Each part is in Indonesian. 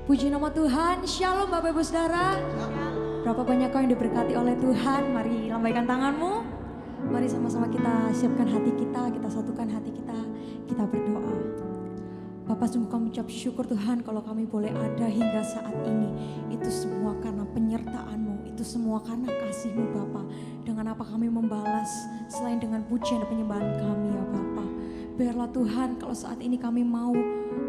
Puji nama Tuhan, Shalom Bapak Ibu Saudara. Berapa banyak kau yang diberkati oleh Tuhan. Mari lambaikan tanganmu. Mari sama-sama kita siapkan hati kita satukan hati kita berdoa. Bapak, sungguh kami ucap syukur Tuhan kalau kami boleh ada hingga saat ini. Itu semua karena penyertaan-Mu, itu semua karena kasih-Mu Bapak. Dengan apa kami membalas selain dengan pujian dan penyembahan kami ya Bapak. Biarlah Tuhan kalau saat ini kami mau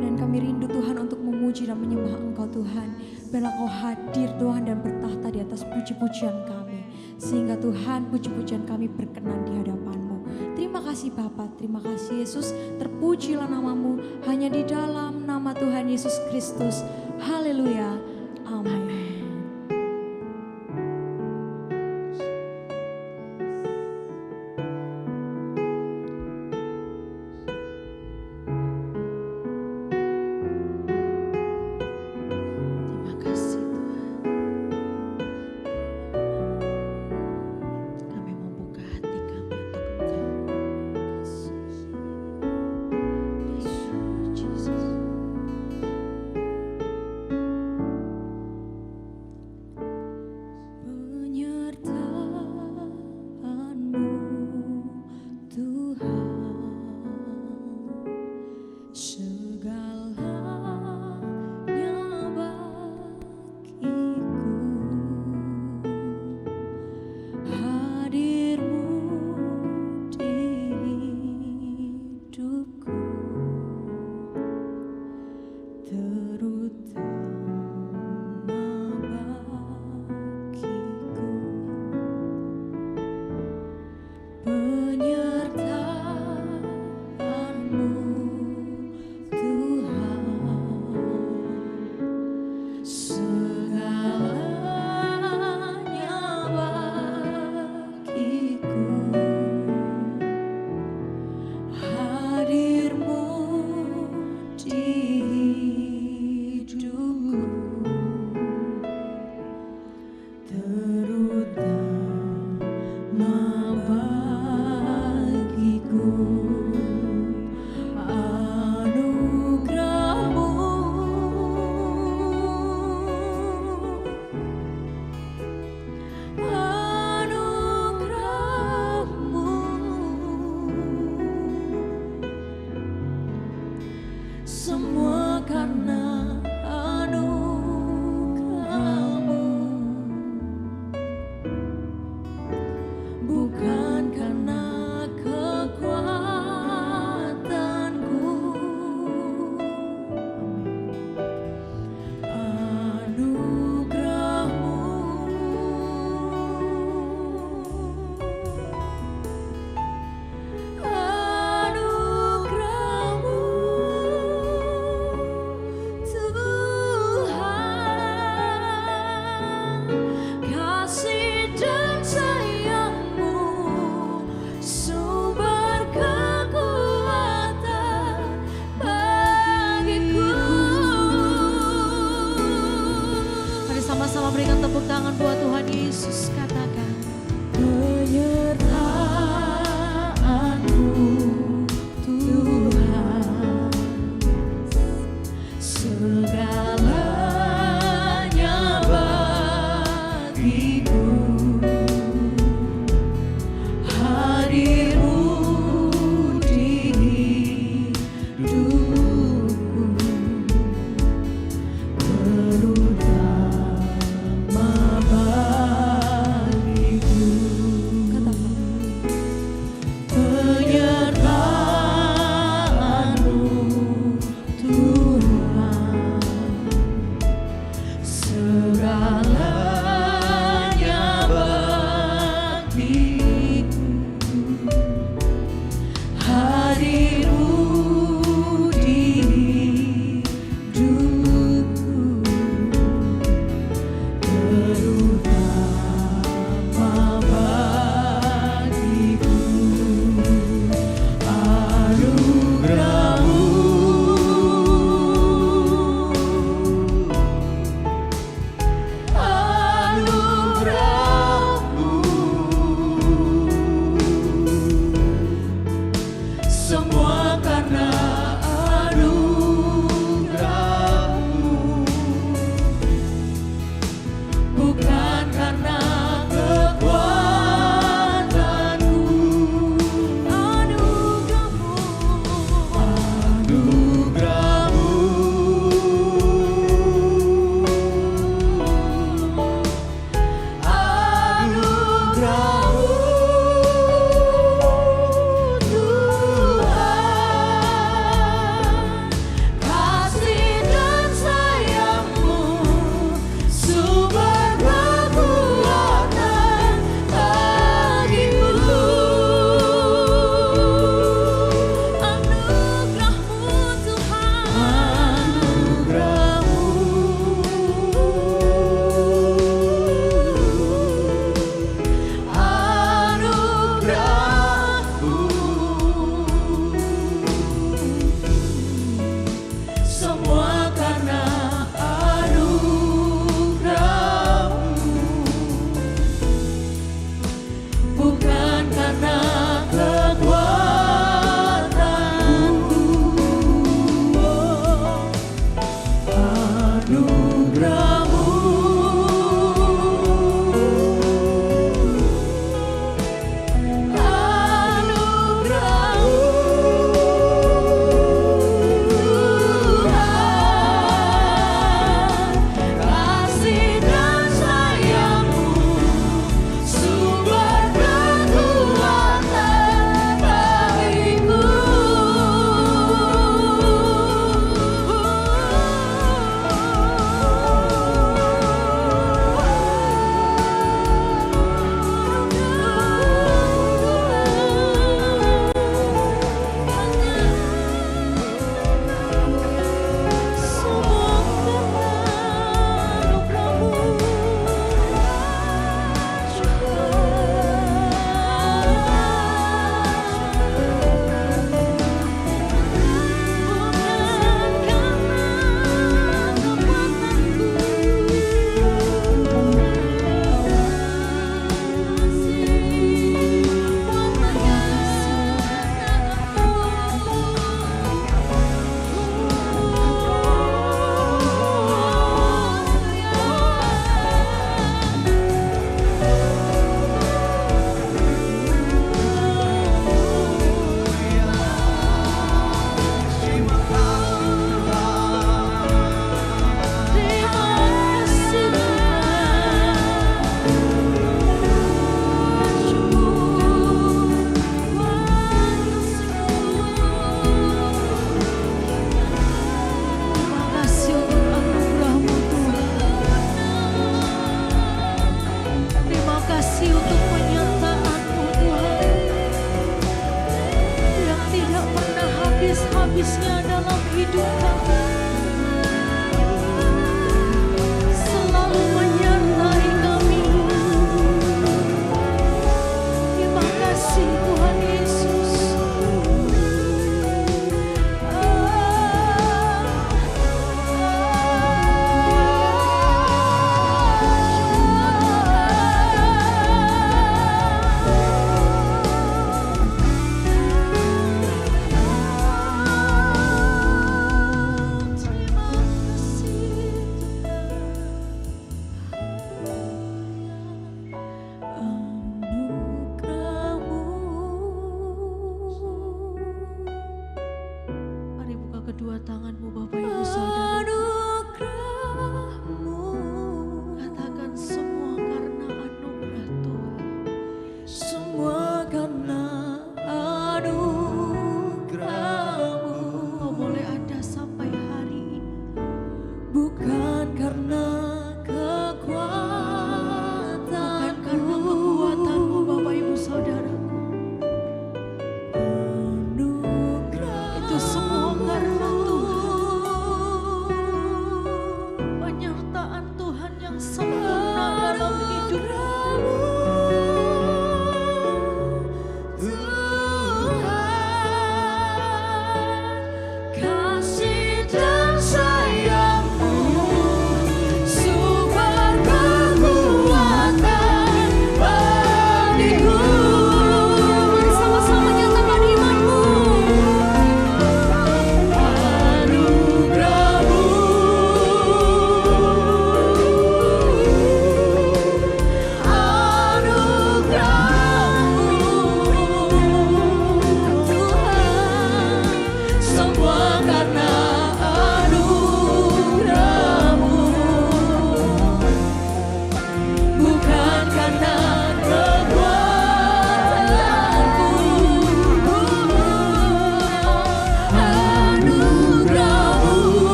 dan kami rindu Tuhan untuk memuji dan menyembah Engkau Tuhan. Biarlah Kau hadir Tuhan dan bertahta di atas puji-pujian kami. Sehingga Tuhan puji-pujian kami berkenan di hadapan-Mu. Terima kasih Bapa, terima kasih Yesus. Terpujilah nama-Mu hanya di dalam nama Tuhan Yesus Kristus. Haleluya. Amin. Sama-sama berikan tepuk tangan buat Tuhan Yesus. Katakan penyertaan-Mu Tuhan, segalanya bagiku. Hadir-Mu di hidupku, segalanya kasih untuk penyertaan-Mu Tuhan, yang tidak pernah habis-habisnya dalam hidup kami. Selalu menyertai kami. Terima kasih Tuhan Yesus.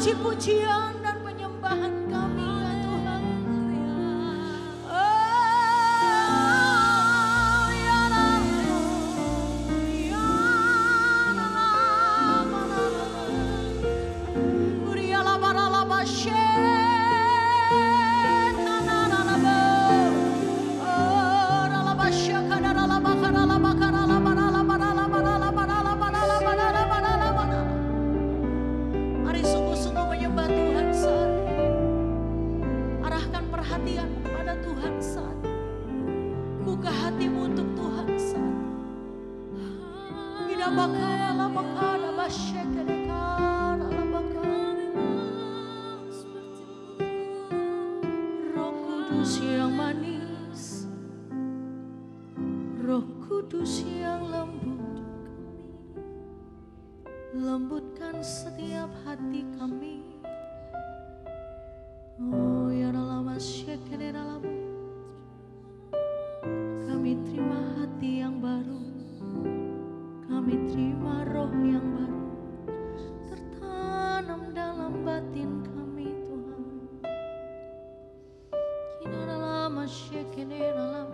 puji-pujian dan penyembahan kami ya Tuhan. Mari sungguh-sungguh menyembah Tuhan saat ini. Arahkan perhatian kepada Tuhan saat ini. Buka hatimu untuk Tuhan saat ini. Roh Kudus yang manis, Roh Kudus yang lembut, lembutkan setiap hati kami. Oh ya dalam asyikene dalam, kami terima hati yang baru, kami terima roh yang baru tertanam dalam batin kami Tuhan. Kina dalam asyikene dalam,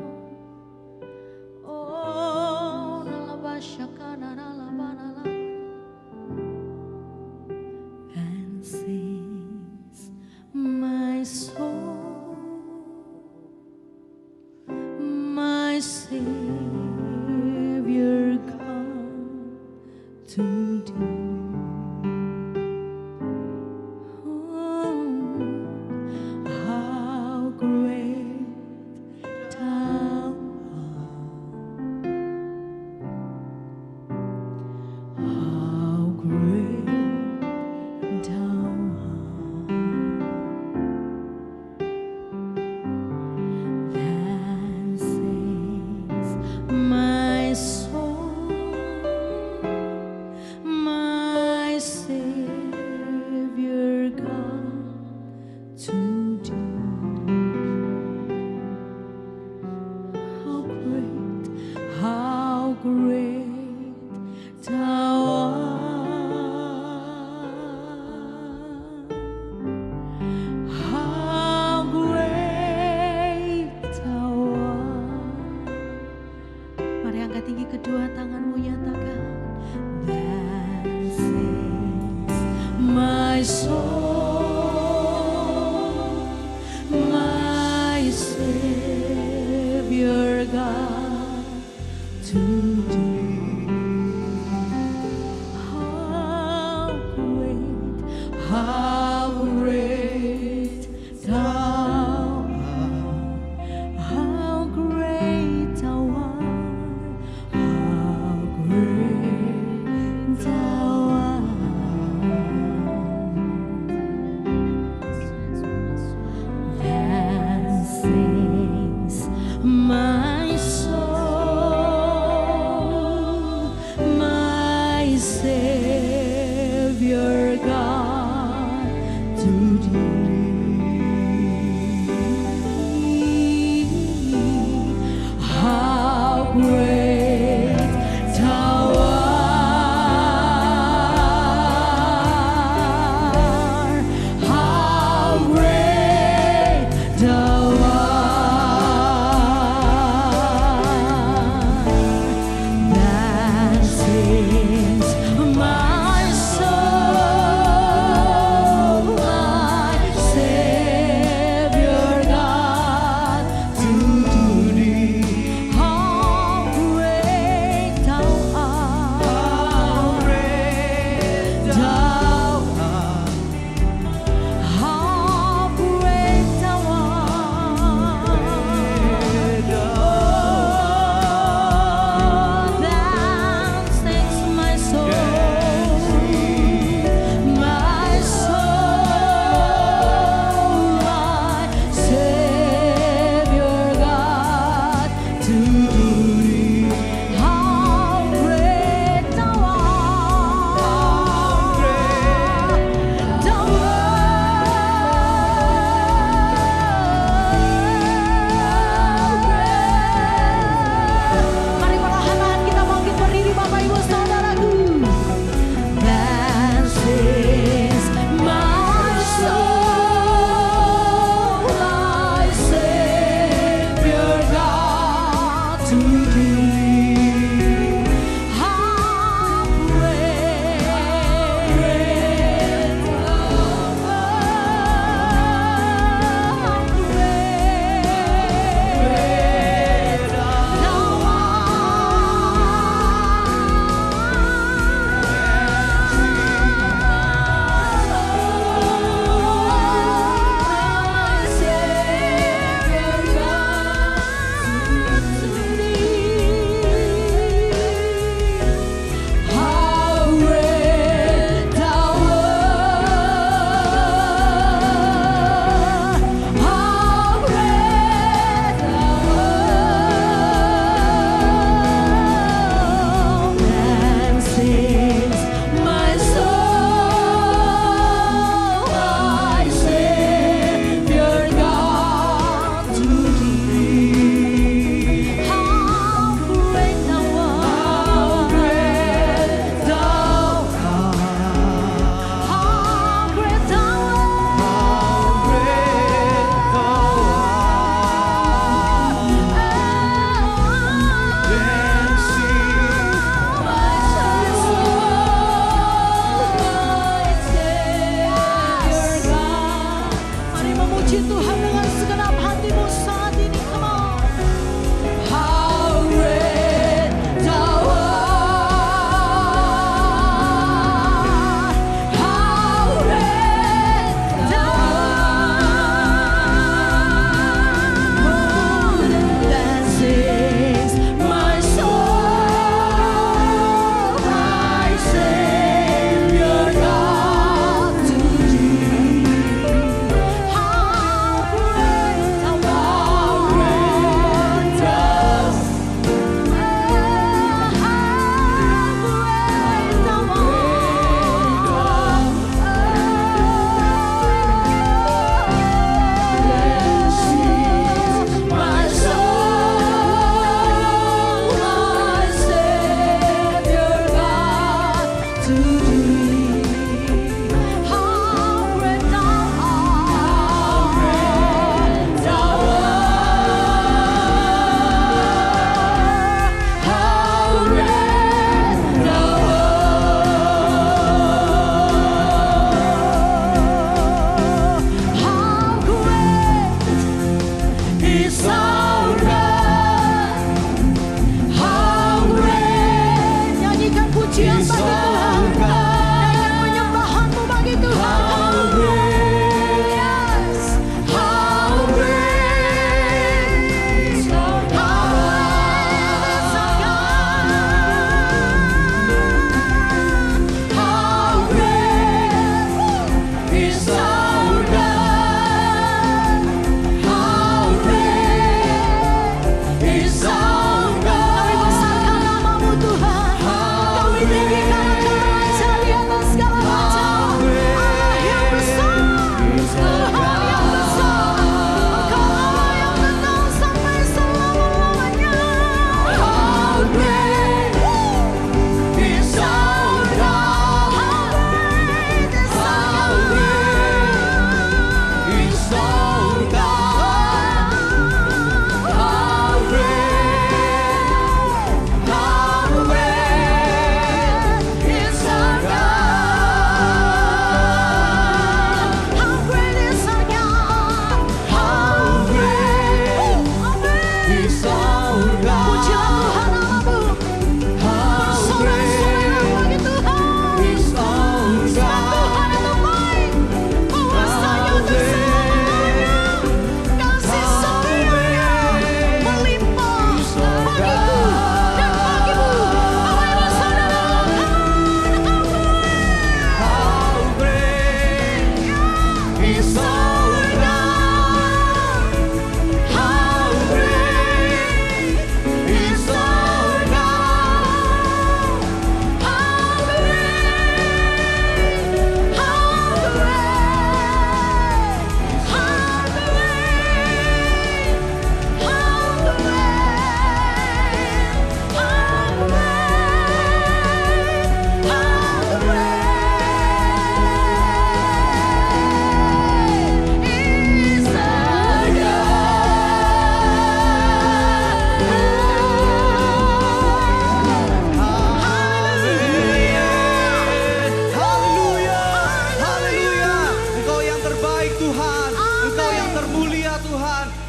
oh dalam basyakana dalam banala. And say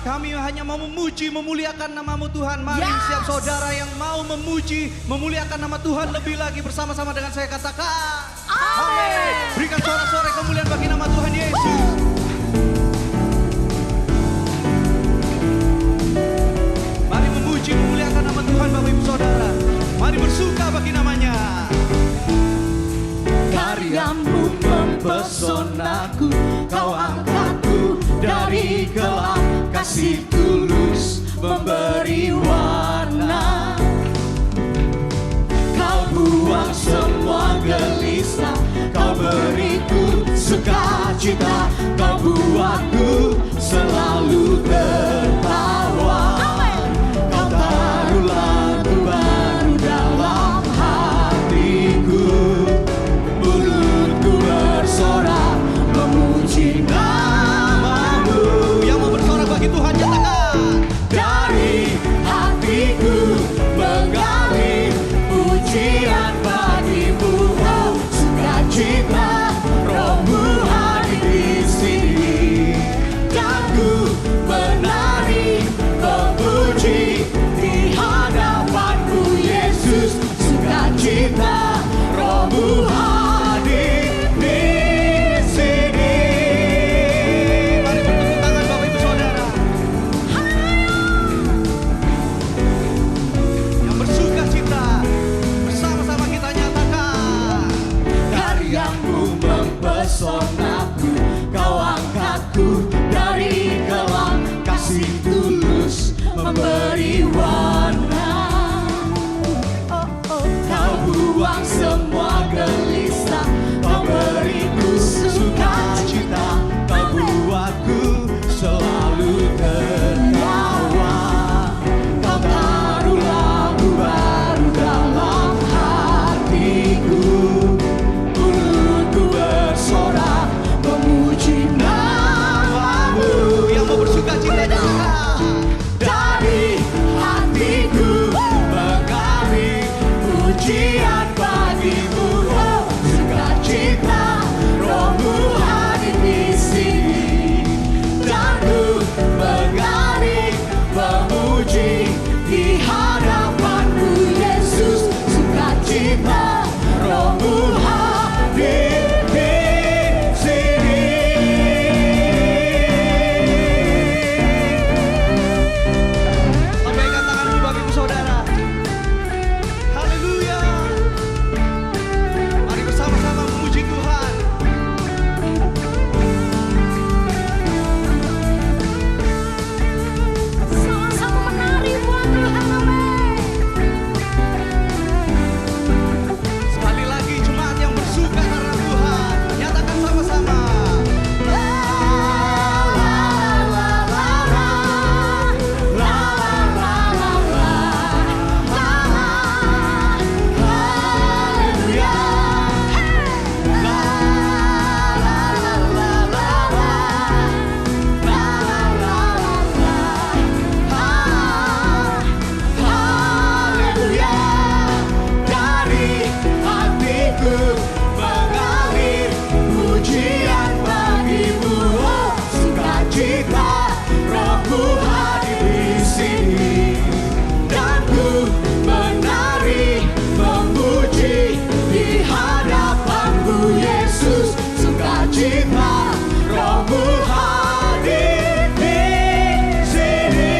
kami hanya mau memuji, memuliakan nama-Mu Tuhan. Mari Yes. setiap saudara yang mau memuji, memuliakan nama Tuhan lebih lagi bersama-sama dengan saya katakan. Amin. Berikan sorak-sorai kemuliaan bagi nama Tuhan Yesus. Mari memuji, memuliakan nama Tuhan Bapak Ibu Saudara. Mari bersuka bagi namanya. Karyamu mempesonaku, kau angkatku dari gelap, kasih tulus memberi warna. Kau buang semua gelisah, kau beriku sukacita, kau buatku selalu tertawa. Kau taruh lagu baru dalam hatiku, mulutku bersorak memuji nama-Mu. Yang mau bersorak bagi Tuhan nyatakan. Dari hatiku menggali pujian bagi-Mu, oh sukacita, Roh-Mu hadir di sini. Dan ku menari memuji di hadapan-Mu Yesus, sukacita, Roh-Mu hadir di sini. Mari bertepuk tangan Bapak Ibu Saudara. Yang bersuka cita, bersama-sama kita nyatakan. Karyamu mempesonaku, kau angkatku dari gelap, kasih tulus memberi warna. Kau buang semua gelisah, kau beriku sukacita, Kau buatku selalu tertawa. kau taruh lagu baru dalam hatiku, mulutku bersorak memuji nama-Mu. Yang mau bersuka cita nyatakan. Dari hatiku menggali pujian bagi-Mu, oh sukacita, Roh-Mu hadir di sini. Dan ku menggali memuji di hadapan-Mu Yesus, sukacita, Roh-Mu hadir di sini. Lambaikan tanganmu Bapak Ibu Saudara. Haleluya. Mari bersama-sama memuji Tuhan. Sama-sama menari buat Tuhan, amin. Sekali lagi jemaat yang bersuka karena Tuhan, nyatakan sama-sama. Dari hatiku mengalir pujian bagi-Mu, oh sukacita, Roh-Mu hadir di sini. Dan ku menari memuji di hadapan-Mu Yesus, sukacita, Roh-Mu hadir di sini.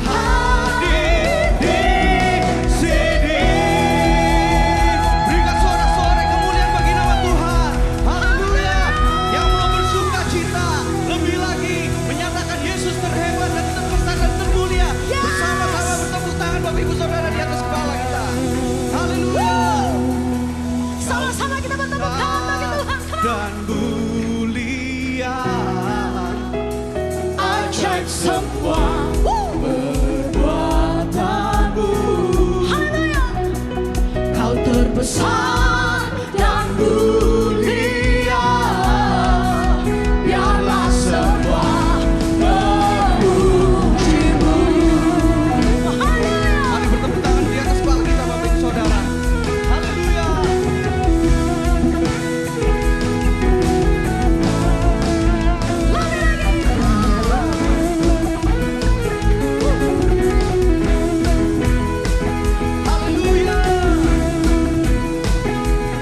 Hadir di sini. Berikan sorak-sorai kemuliaan bagi nama Tuhan. Haleluya. Yang mau bersuka cita, lebih lagi menyatakan Yesus terhebat dan terbesar dan termulia. Bersama-sama bertepuk tangan Bapak Ibu Saudara di atas kepala kita. Haleluya. Sama-sama kita bertepuk tangan bagi Tuhan. Dan mulia Ajaib semua perbuatanmu. terbesar dan mulia, biarlah semua memujimu. Mari bertepuk tangan di atas kepala kita Bapak Ibu Saudara. Haleluya. Haleluya.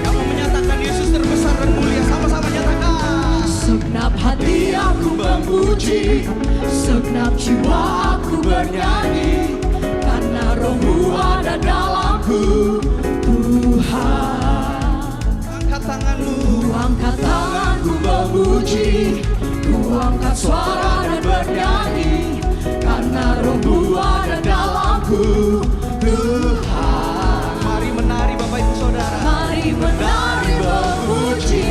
Yang mau menyatakan Yesus terbesar dan mulia, sama-sama nyatakan. Segenap hati aku memuji, segenap jiwa aku bernyanyi, karena Roh-Mu ada dalamku. Tuhan, Angkat tanganmu. ku angkat tanganku memuji, ku angkat suara dan bernyanyi, karena Roh-Mu ada dalamku. Tuhan, Mari menari Bapak Ibu Saudara. mari menari memuji,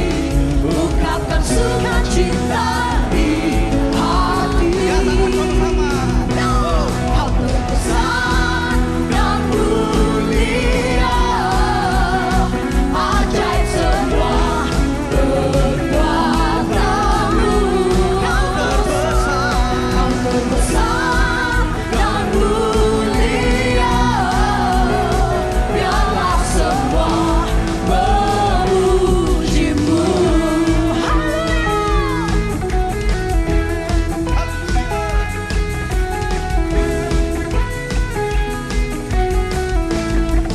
ungkapkan sukacita di hati. Nyatakan sama-sama. Kau terbesar dan mulia, ajaib semua perbuatanmu. Kau terbesar dan mulia, biarlah semua memujimu.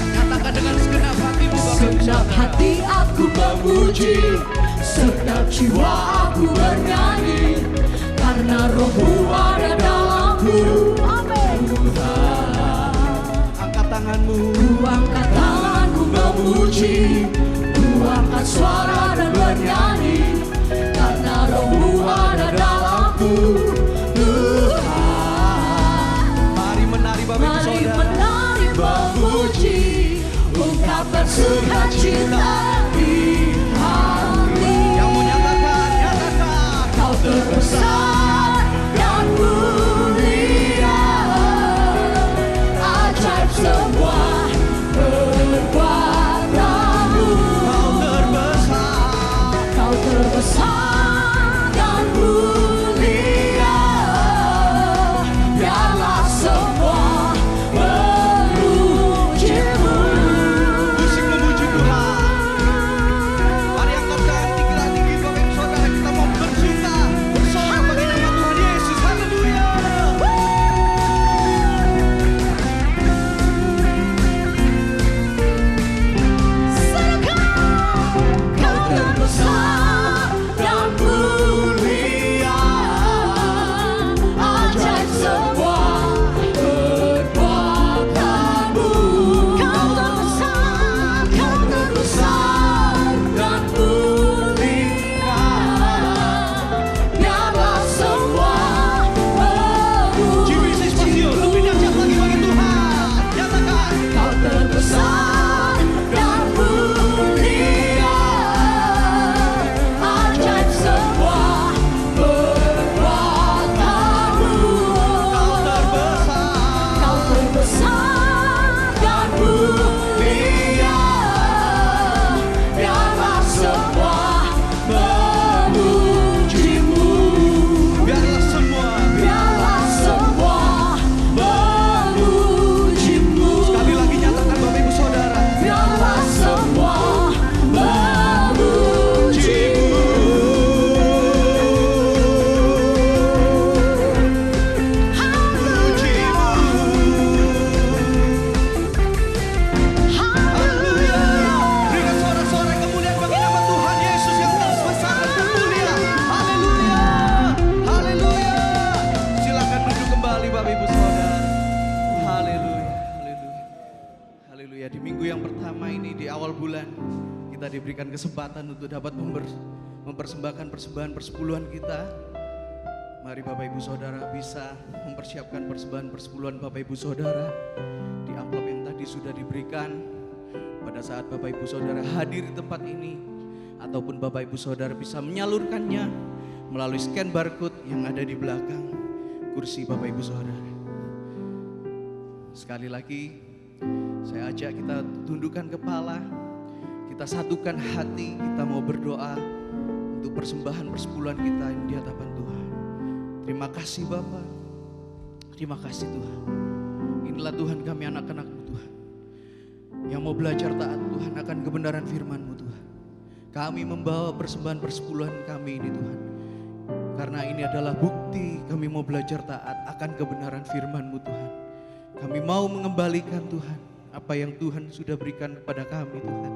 Nyatakan dengan segenap hatimu Bapak Ibu Segenap Saudara. hati aku memuji, segenap jiwa aku bernyanyi, karena Roh-Mu ada dalamku. Amin. Angkat tanganmu. Ku angkat tanganku memuji, ku angkat suara dan bernyanyi, karena Roh-Mu ada dalamku. Tuhan, Mari menari Bapak Ibu mari Saudara. menari memuji, ungkapkan sukacita di hati. Yang mau nyatakan, nyatakan. Kau terbesar dan mulia, ajaib semua perbuatanmu. Kau terbesar. Kau terbesar dan mulia, biarlah semua memujimu. Musik memuji Tuhan. Mari angkatkan kita tinggi Bapak Ibu Saudara. Kita mau bersuka, bersorak bagi nama Tuhan Yesus. Haleluya. Kau terbesar dan mulia, ajaib semua perbuatanmu. Kau terbesar dan mulia, biarlah semua Jiwi Spasio, lebih dahsyat lagi bagi Tuhan. Nyatakan. Kau terbesar dan mulia, ajaib semua perbuatanmu. Kau terbesar. Kau terbesar dan mulia, biarlah semua memujimu. Biarlah semua. Biarlah semua memujimu. Sekali lagi nyatakan Bapak Ibu Saudara. Biarlah semua memujimu. Haleluya. Berikan sorak-sorai kemuliaan bagi nama Tuhan Yesus yang terbesar dan termulia. Haleluya. Haleluya. Silakan duduk kembali Bapak Ibu Saudara. Haleluya. Haleluya. Haleluya. Di minggu yang pertama ini di awal bulan kita diberikan kesempatan untuk dapat mempersembahkan persembahan persepuluhan kita. Mari Bapak Ibu Saudara bisa mempersiapkan persembahan persepuluhan Bapak Ibu Saudara di amplop yang tadi sudah diberikan. Pada saat Bapak Ibu Saudara hadir di tempat ini, ataupun Bapak Ibu Saudara bisa menyalurkannya melalui scan barcode yang ada di belakang kursi Bapak Ibu Saudara. Sekali lagi saya ajak kita tundukkan kepala, Kita satukan hati, kita mau berdoa untuk persembahan persepuluhan kita di hadapan Tuhan. Terima kasih Bapa, terima kasih Tuhan. Inilah Tuhan kami anak-anak-Mu Tuhan, yang mau belajar taat Tuhan akan kebenaran firman-Mu Tuhan. Kami membawa persembahan persepuluhan kami ini Tuhan, karena ini adalah bukti kami mau belajar taat akan kebenaran firman-Mu Tuhan. Kami mau mengembalikan Tuhan apa yang Tuhan sudah berikan kepada kami Tuhan.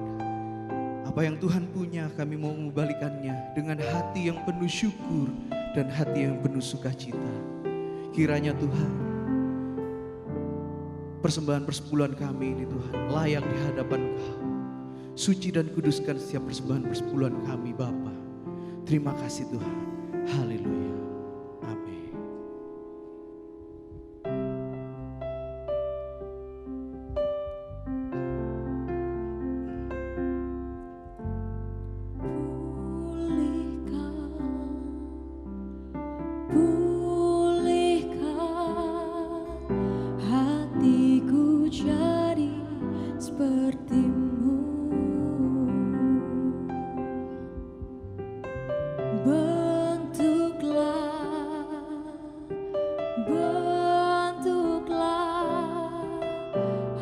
Apa yang Tuhan punya kami mau mengembalikannya dengan hati yang penuh syukur dan hati yang penuh sukacita. Kiranya Tuhan, persembahan persepuluhan kami ini Tuhan layak di hadapan Kau. Suci dan kuduskan setiap persembahan persepuluhan kami Bapa. Terima kasih Tuhan. Haleluya. Amin. Hatiku jadi seperti-Mu. Bentuklah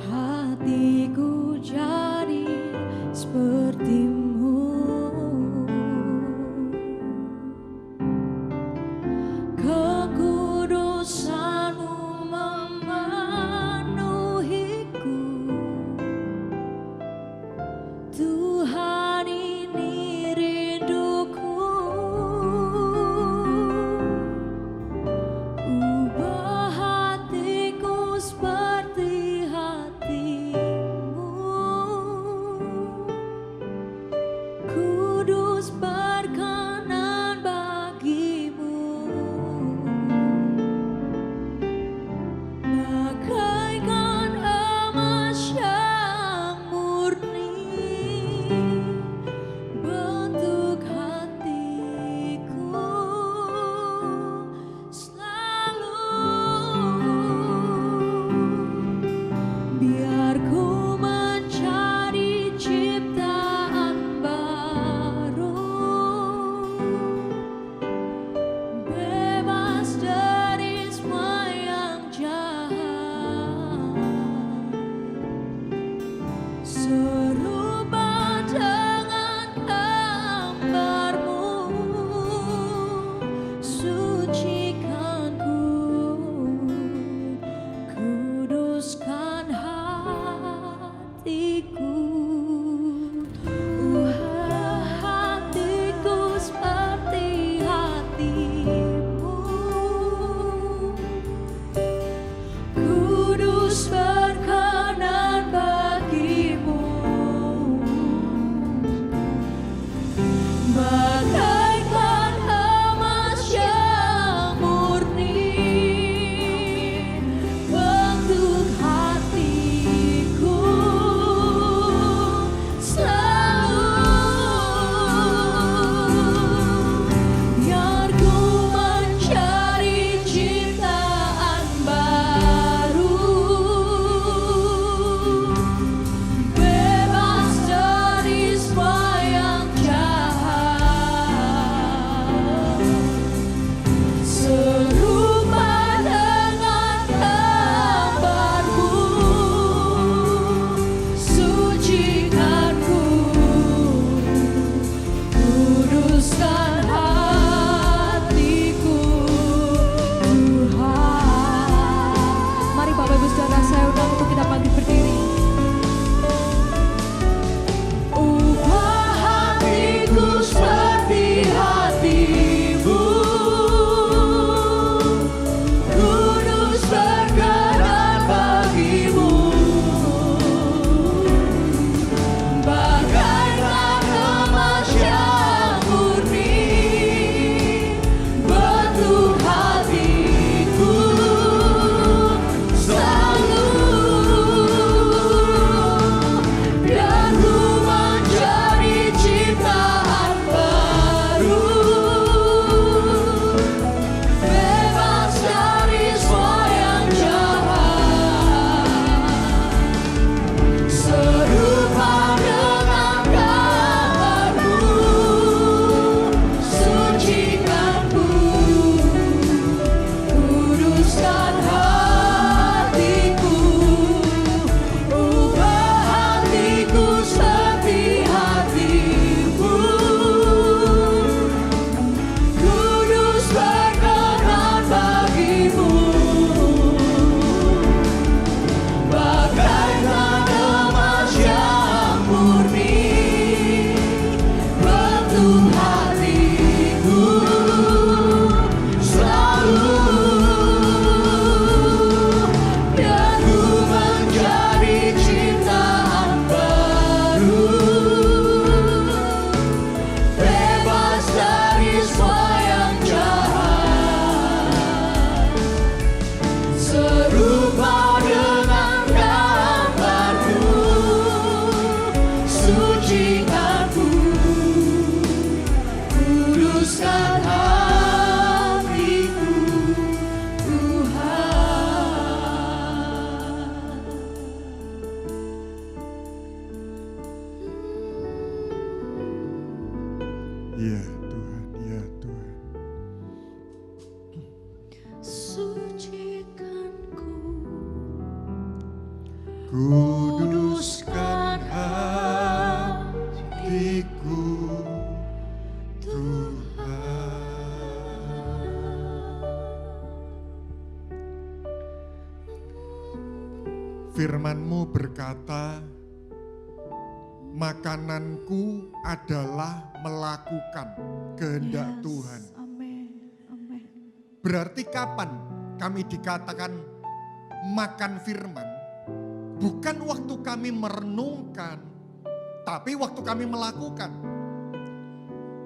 hatiku jadi seperti-Mu. Kekudusan-Mu memenuhiku. Tuhan, ini rinduku. Ubah hatiku seperti hati-Mu. Kudus berkenan bagi-Mu. Bagaikan emas yang murni, bentuk hatiku selalu. Biar ku mencari ciptaan baru, bebas dari semua yang jahat, serupa dengan gambar-Mu. Sucikan ku, kuduskan hatiku. Kuduskan hatiku Tuhan. Firman-Mu berkata, makananku adalah melakukan kehendak Tuhan. Amin. Amin. Berarti kapan kami dikatakan makan firman? Bukan waktu kami merenungkan, tapi waktu kami melakukan.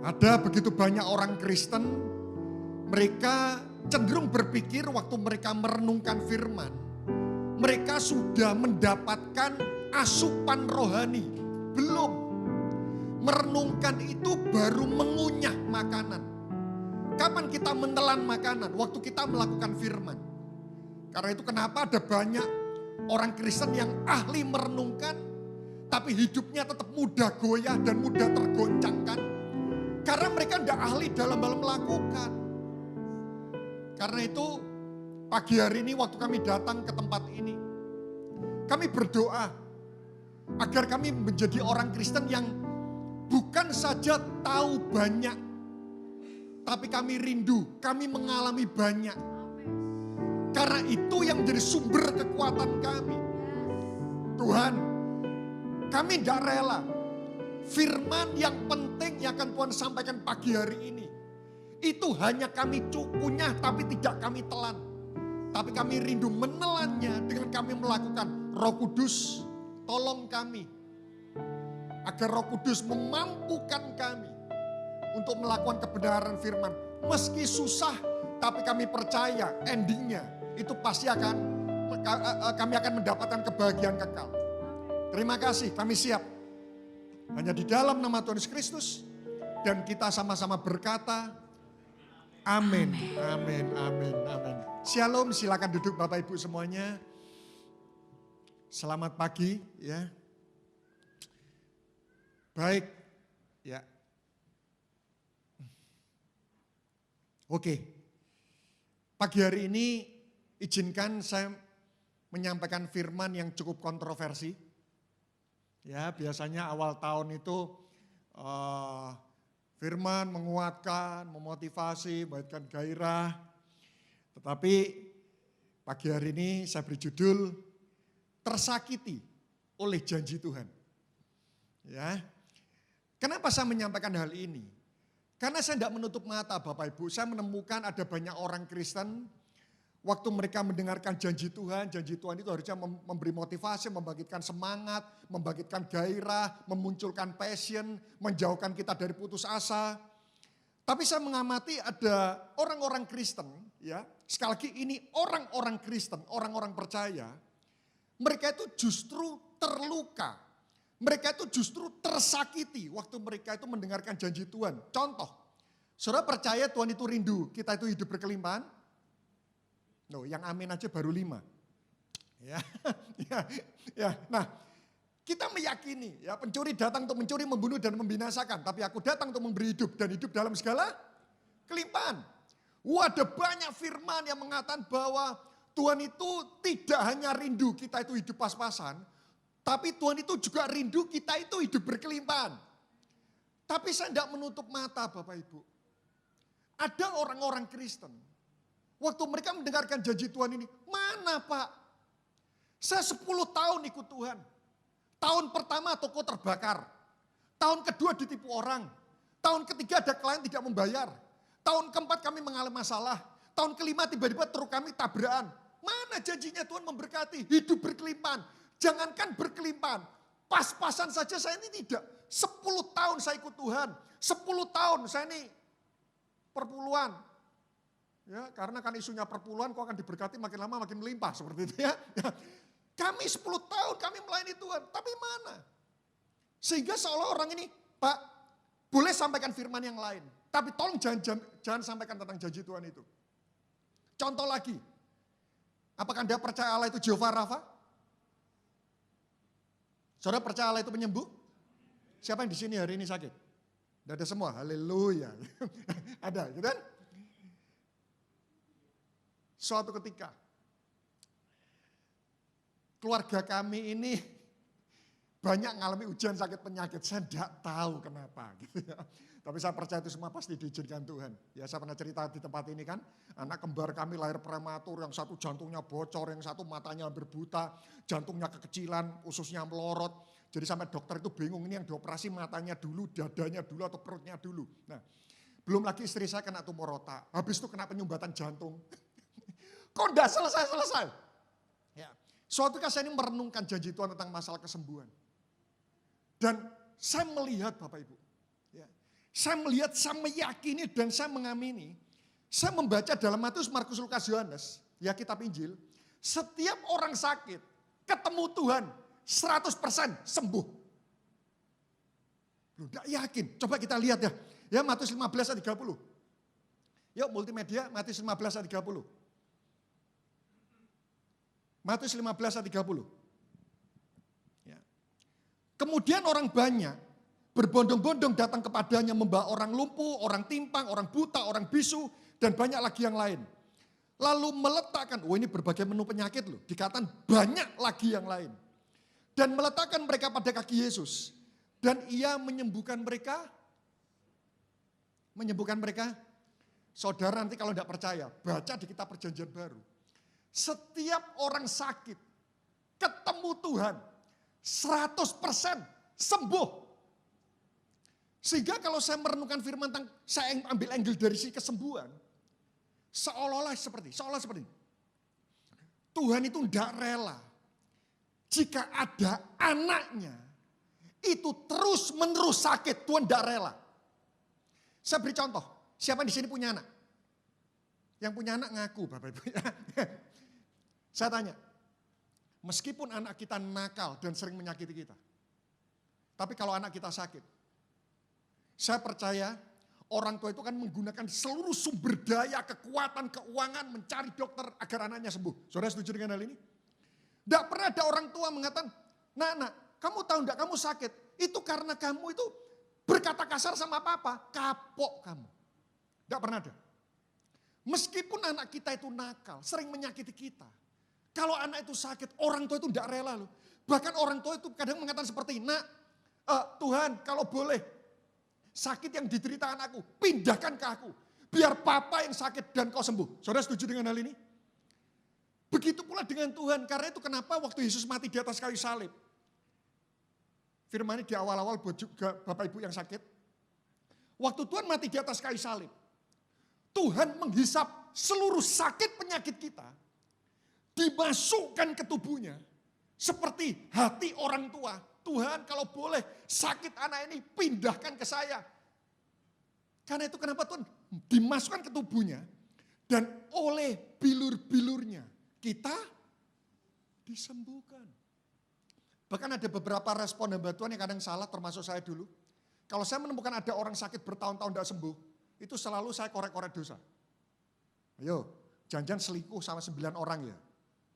Ada begitu banyak orang Kristen, mereka cenderung berpikir waktu mereka merenungkan firman, mereka sudah mendapatkan asupan rohani. Belum. Merenungkan itu baru mengunyah makanan. Kapan kita menelan makanan? Waktu kita melakukan firman. Karena itu kenapa ada banyak orang Kristen yang ahli merenungkan, tapi hidupnya tetap mudah goyah dan mudah tergoncangkan. Karena mereka tidak ahli dalam hal melakukan. Karena itu pagi hari ini waktu kami datang ke tempat ini, kami berdoa agar kami menjadi orang Kristen yang bukan saja tahu banyak, tapi kami rindu, kami mengalami banyak. Karena itu yang menjadi sumber kekuatan kami. Tuhan, kami tidak rela firman yang penting yang akan Tuhan sampaikan pagi hari ini, itu hanya kami punya tapi tidak kami telan. Tapi kami rindu menelannya dengan kami melakukan. Roh Kudus, tolong kami agar Roh Kudus memampukan kami untuk melakukan kebenaran firman. Meski susah, tapi kami percaya endingnya itu pasti kami akan mendapatkan kebahagiaan kekal. Terima kasih, kami siap. Hanya di dalam nama Tuhan Yesus Kristus. Dan kita sama-sama berkata, amin, amin, amin, amin. Shalom, silakan duduk Bapak Ibu semuanya. Selamat pagi ya. Baik ya. Oke. Pagi hari ini izinkan saya menyampaikan firman yang cukup kontroversi. Ya, biasanya awal tahun itu firman menguatkan, memotivasi, membangkitkan gairah. Tetapi pagi hari ini saya beri judul tersakiti oleh janji Tuhan. Ya. Kenapa saya menyampaikan hal ini? Karena saya tidak menutup mata Bapak Ibu. Saya menemukan ada banyak orang Kristen waktu mereka mendengarkan janji Tuhan itu harusnya memberi motivasi, membangkitkan semangat, membangkitkan gairah, memunculkan passion, menjauhkan kita dari putus asa. Tapi saya mengamati ada orang-orang Kristen, ya, sekali lagi ini orang-orang Kristen, orang-orang percaya, mereka itu justru terluka, mereka itu justru tersakiti waktu mereka itu mendengarkan janji Tuhan. Contoh, saudara percaya Tuhan itu rindu, kita itu hidup berkelimpahan? No, yang amin aja baru 5. Ya, ya. Nah, kita meyakini ya pencuri datang untuk mencuri, membunuh dan membinasakan. Tapi aku datang untuk memberi hidup dan hidup dalam segala kelimpahan. Ada banyak firman yang mengatakan bahwa Tuhan itu tidak hanya rindu kita itu hidup pas-pasan. Tapi Tuhan itu juga rindu kita itu hidup berkelimpahan. Tapi saya tidak menutup mata Bapak Ibu. Ada orang-orang Kristen. Waktu mereka mendengarkan janji Tuhan ini, mana Pak? Saya 10 tahun ikut Tuhan. Tahun pertama toko terbakar. Tahun kedua ditipu orang. Tahun ketiga ada klien tidak membayar. Tahun keempat kami mengalami masalah. Tahun kelima tiba-tiba truk kami tabrakan. Mana janjinya Tuhan memberkati? Hidup berkelimpahan. Jangankan berkelimpahan. Pas-pasan saja saya ini tidak. 10 tahun saya ikut Tuhan. 10 tahun saya ini perpuluhan. Ya, karena kan isunya perpuluhan kok akan diberkati makin lama makin melimpah seperti itu ya. Kami 10 tahun kami melayani Tuhan, tapi mana? Sehingga seolah orang ini, Pak, boleh sampaikan firman yang lain, tapi tolong jangan sampaikan tentang janji Tuhan itu. Contoh lagi, apakah Anda percaya Allah itu Jehovah Rafa? Saudara percaya Allah itu penyembuh? Siapa yang di sini hari ini sakit? Tidak ada semua, haleluya. Ada, gitu kan? Suatu ketika, keluarga kami ini banyak ngalami ujian sakit penyakit. Saya tidak tahu kenapa gitu ya. Tapi saya percaya itu semua pasti diizinkan Tuhan. Ya saya pernah cerita di tempat ini kan, anak kembar kami lahir prematur, yang satu jantungnya bocor, yang satu matanya hampir buta, jantungnya kekecilan, ususnya melorot. Jadi sampai dokter itu bingung, ini yang dioperasi matanya dulu, dadanya dulu atau perutnya dulu. Nah, belum lagi istri saya kena tumor otak, habis itu kena penyumbatan jantung. Kok enggak selesai-selesai? Ya. Suatu ketika saya ini merenungkan janji Tuhan tentang masalah kesembuhan. Dan saya melihat Bapak Ibu, ya, saya melihat, saya meyakini dan saya mengamini, saya membaca dalam Matius, Markus, Lukas, Yohanes, ya kitab Injil, setiap orang sakit ketemu Tuhan 100% sembuh. Loh, enggak yakin, coba kita lihat ya, ya Matius 15 ayat 30. Yuk multimedia, Matius 15 ayat 30. Matius 15 ayat 30. Kemudian orang banyak berbondong-bondong datang kepadanya membawa orang lumpuh, orang timpang, orang buta, orang bisu, dan banyak lagi yang lain. Lalu meletakkan, ini berbagai menu penyakit loh, dikatakan banyak lagi yang lain. Dan meletakkan mereka pada kaki Yesus. Dan ia menyembuhkan mereka. Menyembuhkan mereka. Saudara nanti kalau tidak percaya, baca di kitab Perjanjian Baru. Setiap orang sakit, ketemu Tuhan, 100% sembuh. Sehingga kalau saya merenungkan firman tentang, saya ambil angle dari si kesembuhan. Seolah-olah seperti ini. Tuhan itu tidak rela jika ada anaknya itu terus menerus sakit, Tuhan tidak rela. Saya beri contoh, siapa di sini punya anak? Yang punya anak ngaku Bapak Ibu. Saya tanya, meskipun anak kita nakal dan sering menyakiti kita. Tapi kalau anak kita sakit, saya percaya orang tua itu kan menggunakan seluruh sumber daya, kekuatan, keuangan mencari dokter agar anaknya sembuh. Saudara setuju dengan hal ini? Tidak pernah ada orang tua mengatakan, nak, kamu tahu enggak kamu sakit? Itu karena kamu itu berkata kasar sama papa, kapok kamu. Tidak pernah ada. Meskipun anak kita itu nakal, sering menyakiti kita. Kalau anak itu sakit, orang tua itu tidak rela loh. Bahkan orang tua itu kadang mengatakan seperti, nak, Tuhan kalau boleh, sakit yang diderita anakku, pindahkan ke aku. Biar papa yang sakit dan kau sembuh. Saudara setuju dengan hal ini? Begitu pula dengan Tuhan, karena itu kenapa waktu Yesus mati di atas kayu salib. Firman ini di awal-awal buat juga Bapak Ibu yang sakit. Waktu Tuhan mati di atas kayu salib, Tuhan menghisap seluruh sakit penyakit kita, dimasukkan ke tubuhnya seperti hati orang tua. Tuhan kalau boleh sakit anak ini pindahkan ke saya. Karena itu kenapa Tuhan dimasukkan ke tubuhnya dan oleh bilur-bilurnya kita disembuhkan. Bahkan ada beberapa respon hamba Tuhan yang kadang salah termasuk saya dulu. Kalau saya menemukan ada orang sakit bertahun-tahun tidak sembuh, itu selalu saya korek-korek dosa. Ayo, jangan-jangan selingkuh sama 9 orang ya.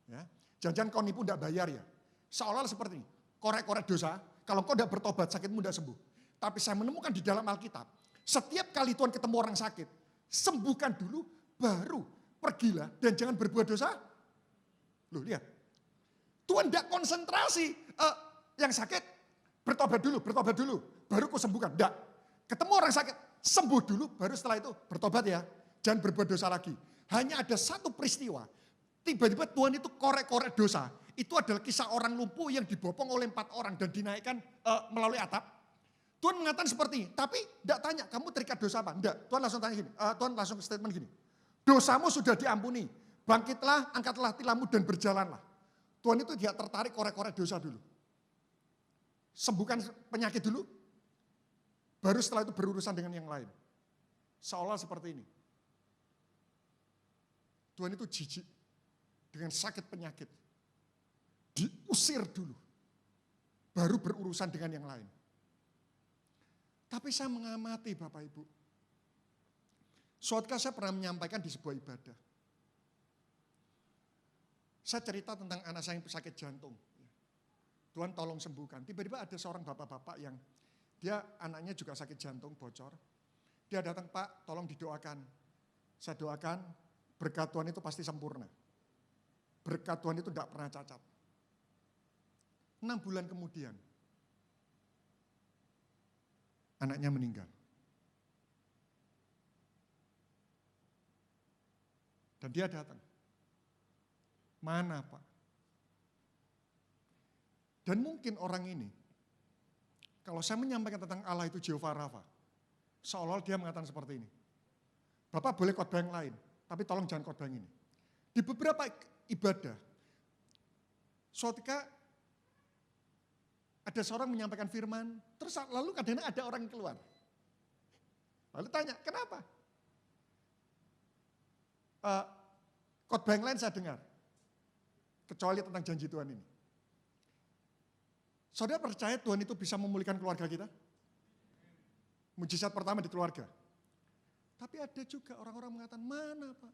Ya, jangan-jangan kau nipu tidak bayar ya. Seolah-olah seperti ini, korek-korek dosa, kalau kau tidak bertobat sakitmu tidak sembuh. Tapi saya menemukan di dalam Alkitab, setiap kali Tuhan ketemu orang sakit, sembuhkan dulu, baru pergilah dan jangan berbuat dosa. Loh lihat, Tuhan tidak konsentrasi, yang sakit bertobat dulu, baru kau sembuhkan. Tidak, ketemu orang sakit, sembuh dulu, baru setelah itu bertobat ya, jangan berbuat dosa lagi. Hanya ada satu peristiwa, tiba-tiba Tuhan itu korek-korek dosa. Itu adalah kisah orang lumpuh yang dibopong oleh 4 orang dan dinaikkan melalui atap. Tuhan mengatakan seperti ini, tapi tidak tanya, kamu terikat dosa apa? Tidak, Tuhan langsung tanya gini, Tuhan langsung statement gini. Dosamu sudah diampuni, bangkitlah, angkatlah tilammu dan berjalanlah. Tuhan itu tidak tertarik korek-korek dosa dulu. Sembuhkan penyakit dulu, baru setelah itu berurusan dengan yang lain. Seolah seperti ini. Tuhan itu jijik dengan sakit penyakit. Diusir dulu, baru berurusan dengan yang lain. Tapi saya mengamati Bapak Ibu. Suatu kali saya pernah menyampaikan di sebuah ibadah. Saya cerita tentang anak saya yang sakit jantung. Tuhan tolong sembuhkan. Tiba-tiba ada seorang bapak-bapak yang dia anaknya juga sakit jantung bocor. Dia datang, Pak tolong didoakan. Saya doakan berkat Tuhan itu pasti sempurna. Berkat Tuhan itu tidak pernah cacat. 6 bulan kemudian, anaknya meninggal. Dan dia datang. Mana Pak? Dan mungkin orang ini, kalau saya menyampaikan tentang Allah itu Jehovah Rafa, seolah-olah dia mengatakan seperti ini. Bapak boleh khotbah yang lain, tapi tolong jangan khotbah yang ini. Di beberapa ibadah, suatu ketika ada seorang menyampaikan firman, terus lalu kadang-kadang ada orang yang keluar. Lalu tanya, kenapa? Khotbah yang lain saya dengar, kecuali tentang janji Tuhan ini. Saudara percaya Tuhan itu bisa memulihkan keluarga kita? Mujizat pertama di keluarga. Tapi ada juga orang-orang mengatakan, mana Pak?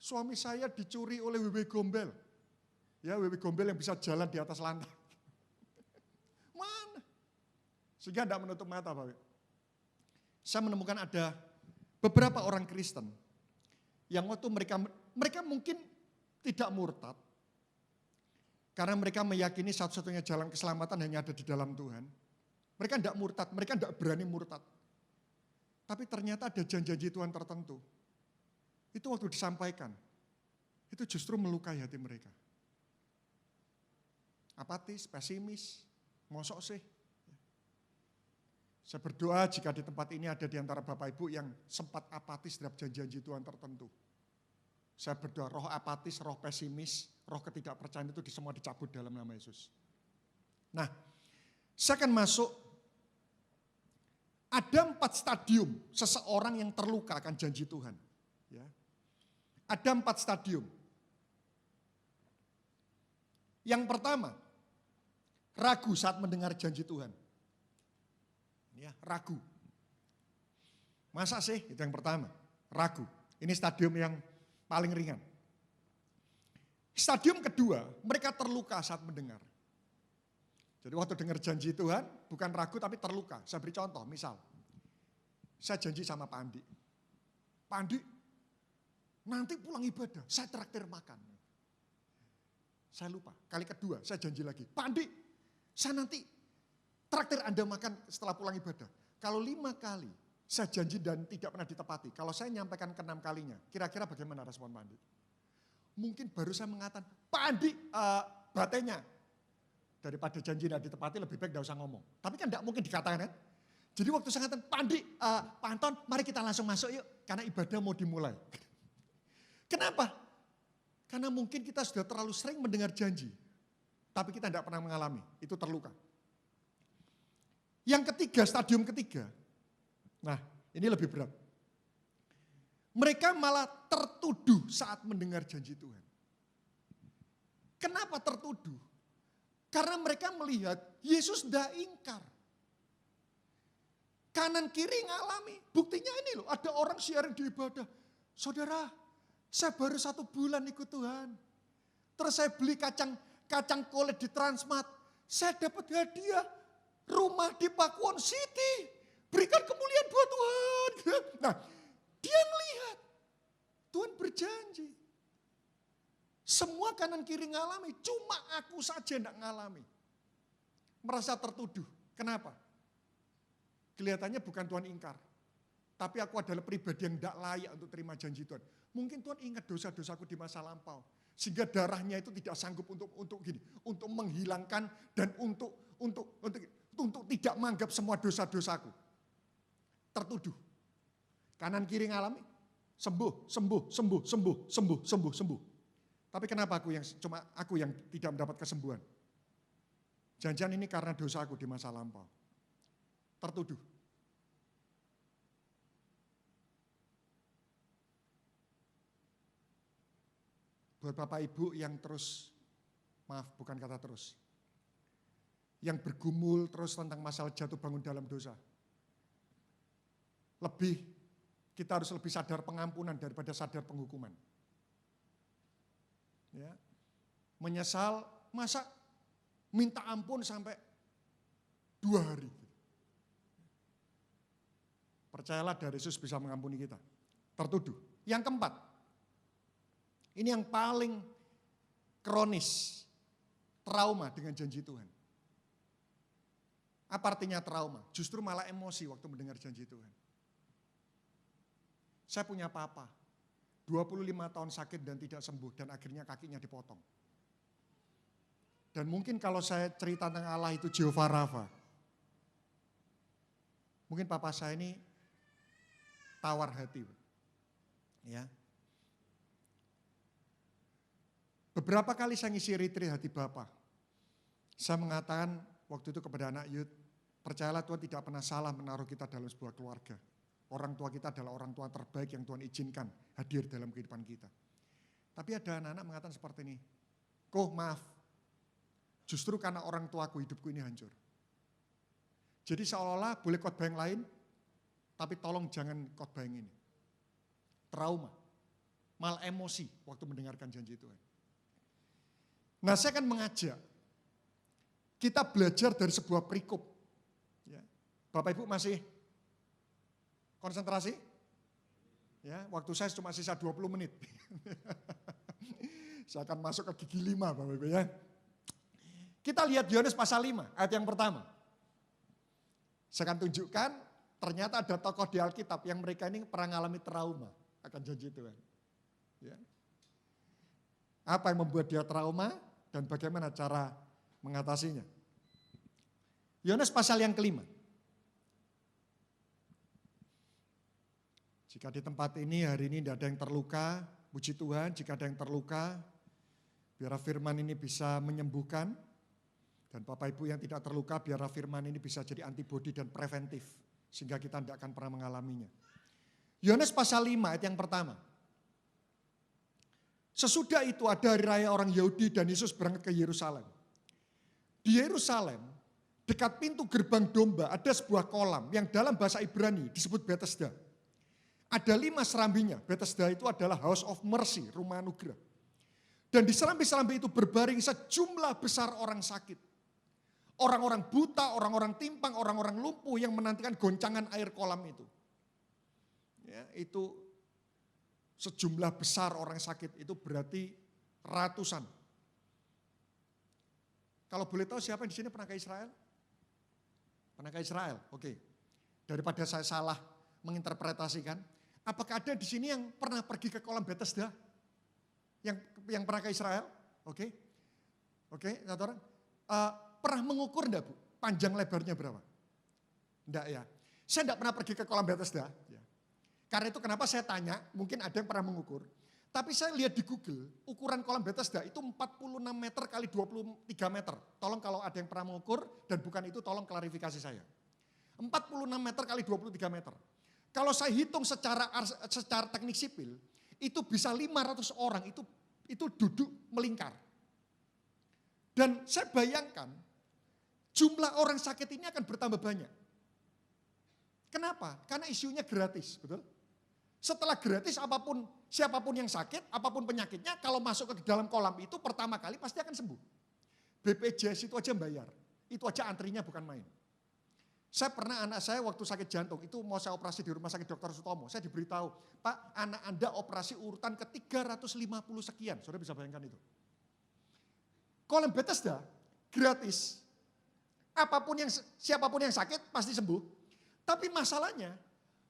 Suami saya dicuri oleh wewe gombel. Ya, wewe gombel yang bisa jalan di atas lantai. Mana? Sehingga tidak menutup mata Pak. Saya menemukan ada beberapa orang Kristen yang waktu mereka mungkin tidak murtad. Karena mereka meyakini satu-satunya jalan keselamatan hanya ada di dalam Tuhan. Mereka tidak murtad, mereka tidak berani murtad. Tapi ternyata ada janji-janji Tuhan tertentu. Itu waktu disampaikan, itu justru melukai hati mereka. Apatis, pesimis, mosok sih. Saya berdoa jika di tempat ini ada di antara Bapak Ibu yang sempat apatis terhadap janji-janji Tuhan tertentu. Saya berdoa roh apatis, roh pesimis, roh ketidakpercayaan itu semua dicabut dalam nama Yesus. Nah, saya akan masuk. Ada 4 stadium seseorang yang terluka akan janji Tuhan. Ya. Ada 4 stadium. Yang pertama, ragu saat mendengar janji Tuhan. Ya, ragu. Masa sih? Itu yang pertama, ragu. Ini stadium yang paling ringan. Stadium kedua, mereka terluka saat mendengar. Jadi waktu dengar janji Tuhan, bukan ragu tapi terluka. Saya beri contoh, misal, saya janji sama Pak Andi. Pak Andi, nanti pulang ibadah, saya traktir makan. Saya lupa, kali kedua saya janji lagi. Pak Andi, saya nanti traktir Anda makan setelah pulang ibadah. Kalau 5 kali saya janji dan tidak pernah ditepati. Kalau saya nyampaikan ke 6 kalinya, kira-kira bagaimana respon Pak Andi? Mungkin baru saya mengatakan, Pak Andi, batenya. Daripada janji tidak ditepati lebih baik tidak usah ngomong. Tapi kan tidak mungkin dikatakan kan. Jadi waktu saya katakan, Pak Andi, Pak Anton, mari kita langsung masuk yuk. Karena ibadah mau dimulai. Kenapa? Karena mungkin kita sudah terlalu sering mendengar janji. Tapi kita tidak pernah mengalami, itu terluka. Yang ketiga, stadium ketiga. Nah, ini lebih berat. Mereka malah tertuduh saat mendengar janji Tuhan. Kenapa tertuduh? Karena mereka melihat Yesus tidak ingkar. Kanan kiri ngalami. Buktinya ini loh, ada orang siaran di ibadah. Saudara, saya baru 1 bulan ikut Tuhan. Terus saya beli kacang kolet di Transmart. Saya dapat hadiah rumah di Pakuwon City. Berikan kemuliaan buat Tuhan. Nah, dia melihat Tuhan berjanji. Semua kanan kiri ngalami, cuma aku saja tidak ngalami. Merasa tertuduh. Kenapa? Kelihatannya bukan Tuhan ingkar. Tapi aku adalah pribadi yang tidak layak untuk terima janji Tuhan. Mungkin Tuhan ingat dosa-dosaku di masa lampau. Sehingga darahnya itu tidak sanggup untuk menghilangkan dan untuk tidak menganggap semua dosa-dosaku. Tertuduh. Kanan kiri ngalami, sembuh. Tapi kenapa cuma aku yang tidak mendapat kesembuhan? Jangan-jangan ini karena dosaku di masa lampau. Tertuduh. Buat Bapak Ibu yang terus, maaf bukan kata terus, yang bergumul terus tentang masalah jatuh bangun dalam dosa. Kita harus lebih sadar pengampunan daripada sadar penghukuman. Ya, menyesal, masa minta ampun sampai 2 hari. Percayalah dari Yesus bisa mengampuni kita. Tertuduh. Yang keempat, ini yang paling kronis. trauma dengan janji Tuhan. Apa artinya trauma? Justru malah emosi waktu mendengar janji Tuhan. Saya punya papa, 25 tahun sakit dan tidak sembuh dan akhirnya kakinya dipotong. Dan mungkin kalau saya cerita tentang Allah itu Jehovah Rafa, mungkin papa saya ini tawar hati. Ya. Beberapa kali saya ngisi retreat hati Bapak. Saya mengatakan waktu itu kepada anak youth, percayalah Tuhan tidak pernah salah menaruh kita dalam sebuah keluarga. Orang tua kita adalah orang tua terbaik yang Tuhan izinkan hadir dalam kehidupan kita. Tapi ada anak-anak mengatakan seperti ini, Koh maaf, justru karena orang tuaku hidupku ini hancur. Jadi seolah-olah boleh khotbah yang lain, tapi tolong jangan khotbah yang ini. Trauma, malah emosi waktu mendengarkan janji Tuhan. Nah saya akan mengajak, kita belajar dari sebuah perikop. Ya. Bapak Ibu masih konsentrasi? Ya, waktu saya cuma sisa 20 menit. Saya akan masuk ke gigi 5 Bapak Ibu ya. Kita lihat Yohanes pasal 5 ayat yang pertama. Saya akan tunjukkan ternyata ada tokoh di Alkitab yang mereka ini pernah mengalami trauma akan janji Tuhan. Ya. Apa yang membuat dia trauma dan bagaimana cara mengatasinya. Yohanes pasal yang kelima. Jika di tempat ini hari ini tidak ada yang terluka, puji Tuhan, jika ada yang terluka, biar firman ini bisa menyembuhkan. Dan Bapak Ibu yang tidak terluka, biar firman ini bisa jadi antibodi dan preventif. Sehingga kita tidak akan pernah mengalaminya. Yohanes pasal 5 ayat yang pertama. Sesudah itu ada hari raya orang Yahudi dan Yesus berangkat ke Yerusalem. Di Yerusalem, dekat pintu gerbang domba ada sebuah kolam yang dalam bahasa Ibrani disebut Bethesda. Ada 5 serambinya. Bethesda itu adalah House of Mercy, rumah anugerah. Dan di serambi-serambi itu berbaring sejumlah besar orang sakit. Orang-orang buta, orang-orang timpang, orang-orang lumpuh yang menantikan goncangan air kolam itu. Ya, itu sejumlah besar orang sakit, itu berarti ratusan. Kalau boleh tahu siapa yang di sini pernah ke Israel? Pernah ke Israel? Oke. Daripada saya salah menginterpretasikan, apakah ada di sini yang pernah pergi ke kolam Bethesda? Yang pernah ke Israel? Oke. Oke, satu orang. Pernah mengukur enggak Bu? Panjang lebarnya berapa? Enggak ya. Saya enggak pernah pergi ke kolam Bethesda. Ya. Karena itu kenapa saya tanya, mungkin ada yang pernah mengukur. Tapi saya lihat di Google, ukuran kolam Bethesda itu 46 meter kali 23 meter. Tolong kalau ada yang pernah mengukur dan bukan itu tolong klarifikasi saya. 46 meter kali 23 meter. Kalau saya hitung secara teknik sipil, itu bisa 500 orang itu duduk melingkar. Dan saya bayangkan jumlah orang sakit ini akan bertambah banyak. Kenapa? Karena isunya gratis, betul? Setelah gratis siapapun yang sakit, apapun penyakitnya, kalau masuk ke dalam kolam itu pertama kali pasti akan sembuh. BPJS itu aja bayar, itu aja antrinya bukan main. Saya pernah anak saya waktu sakit jantung, itu mau saya operasi di rumah sakit Dr. Sutomo, saya diberitahu, Pak anak Anda operasi urutan ke 350 sekian, saudara bisa bayangkan itu. Kolam Bethesda gratis, siapapun yang sakit pasti sembuh, tapi masalahnya,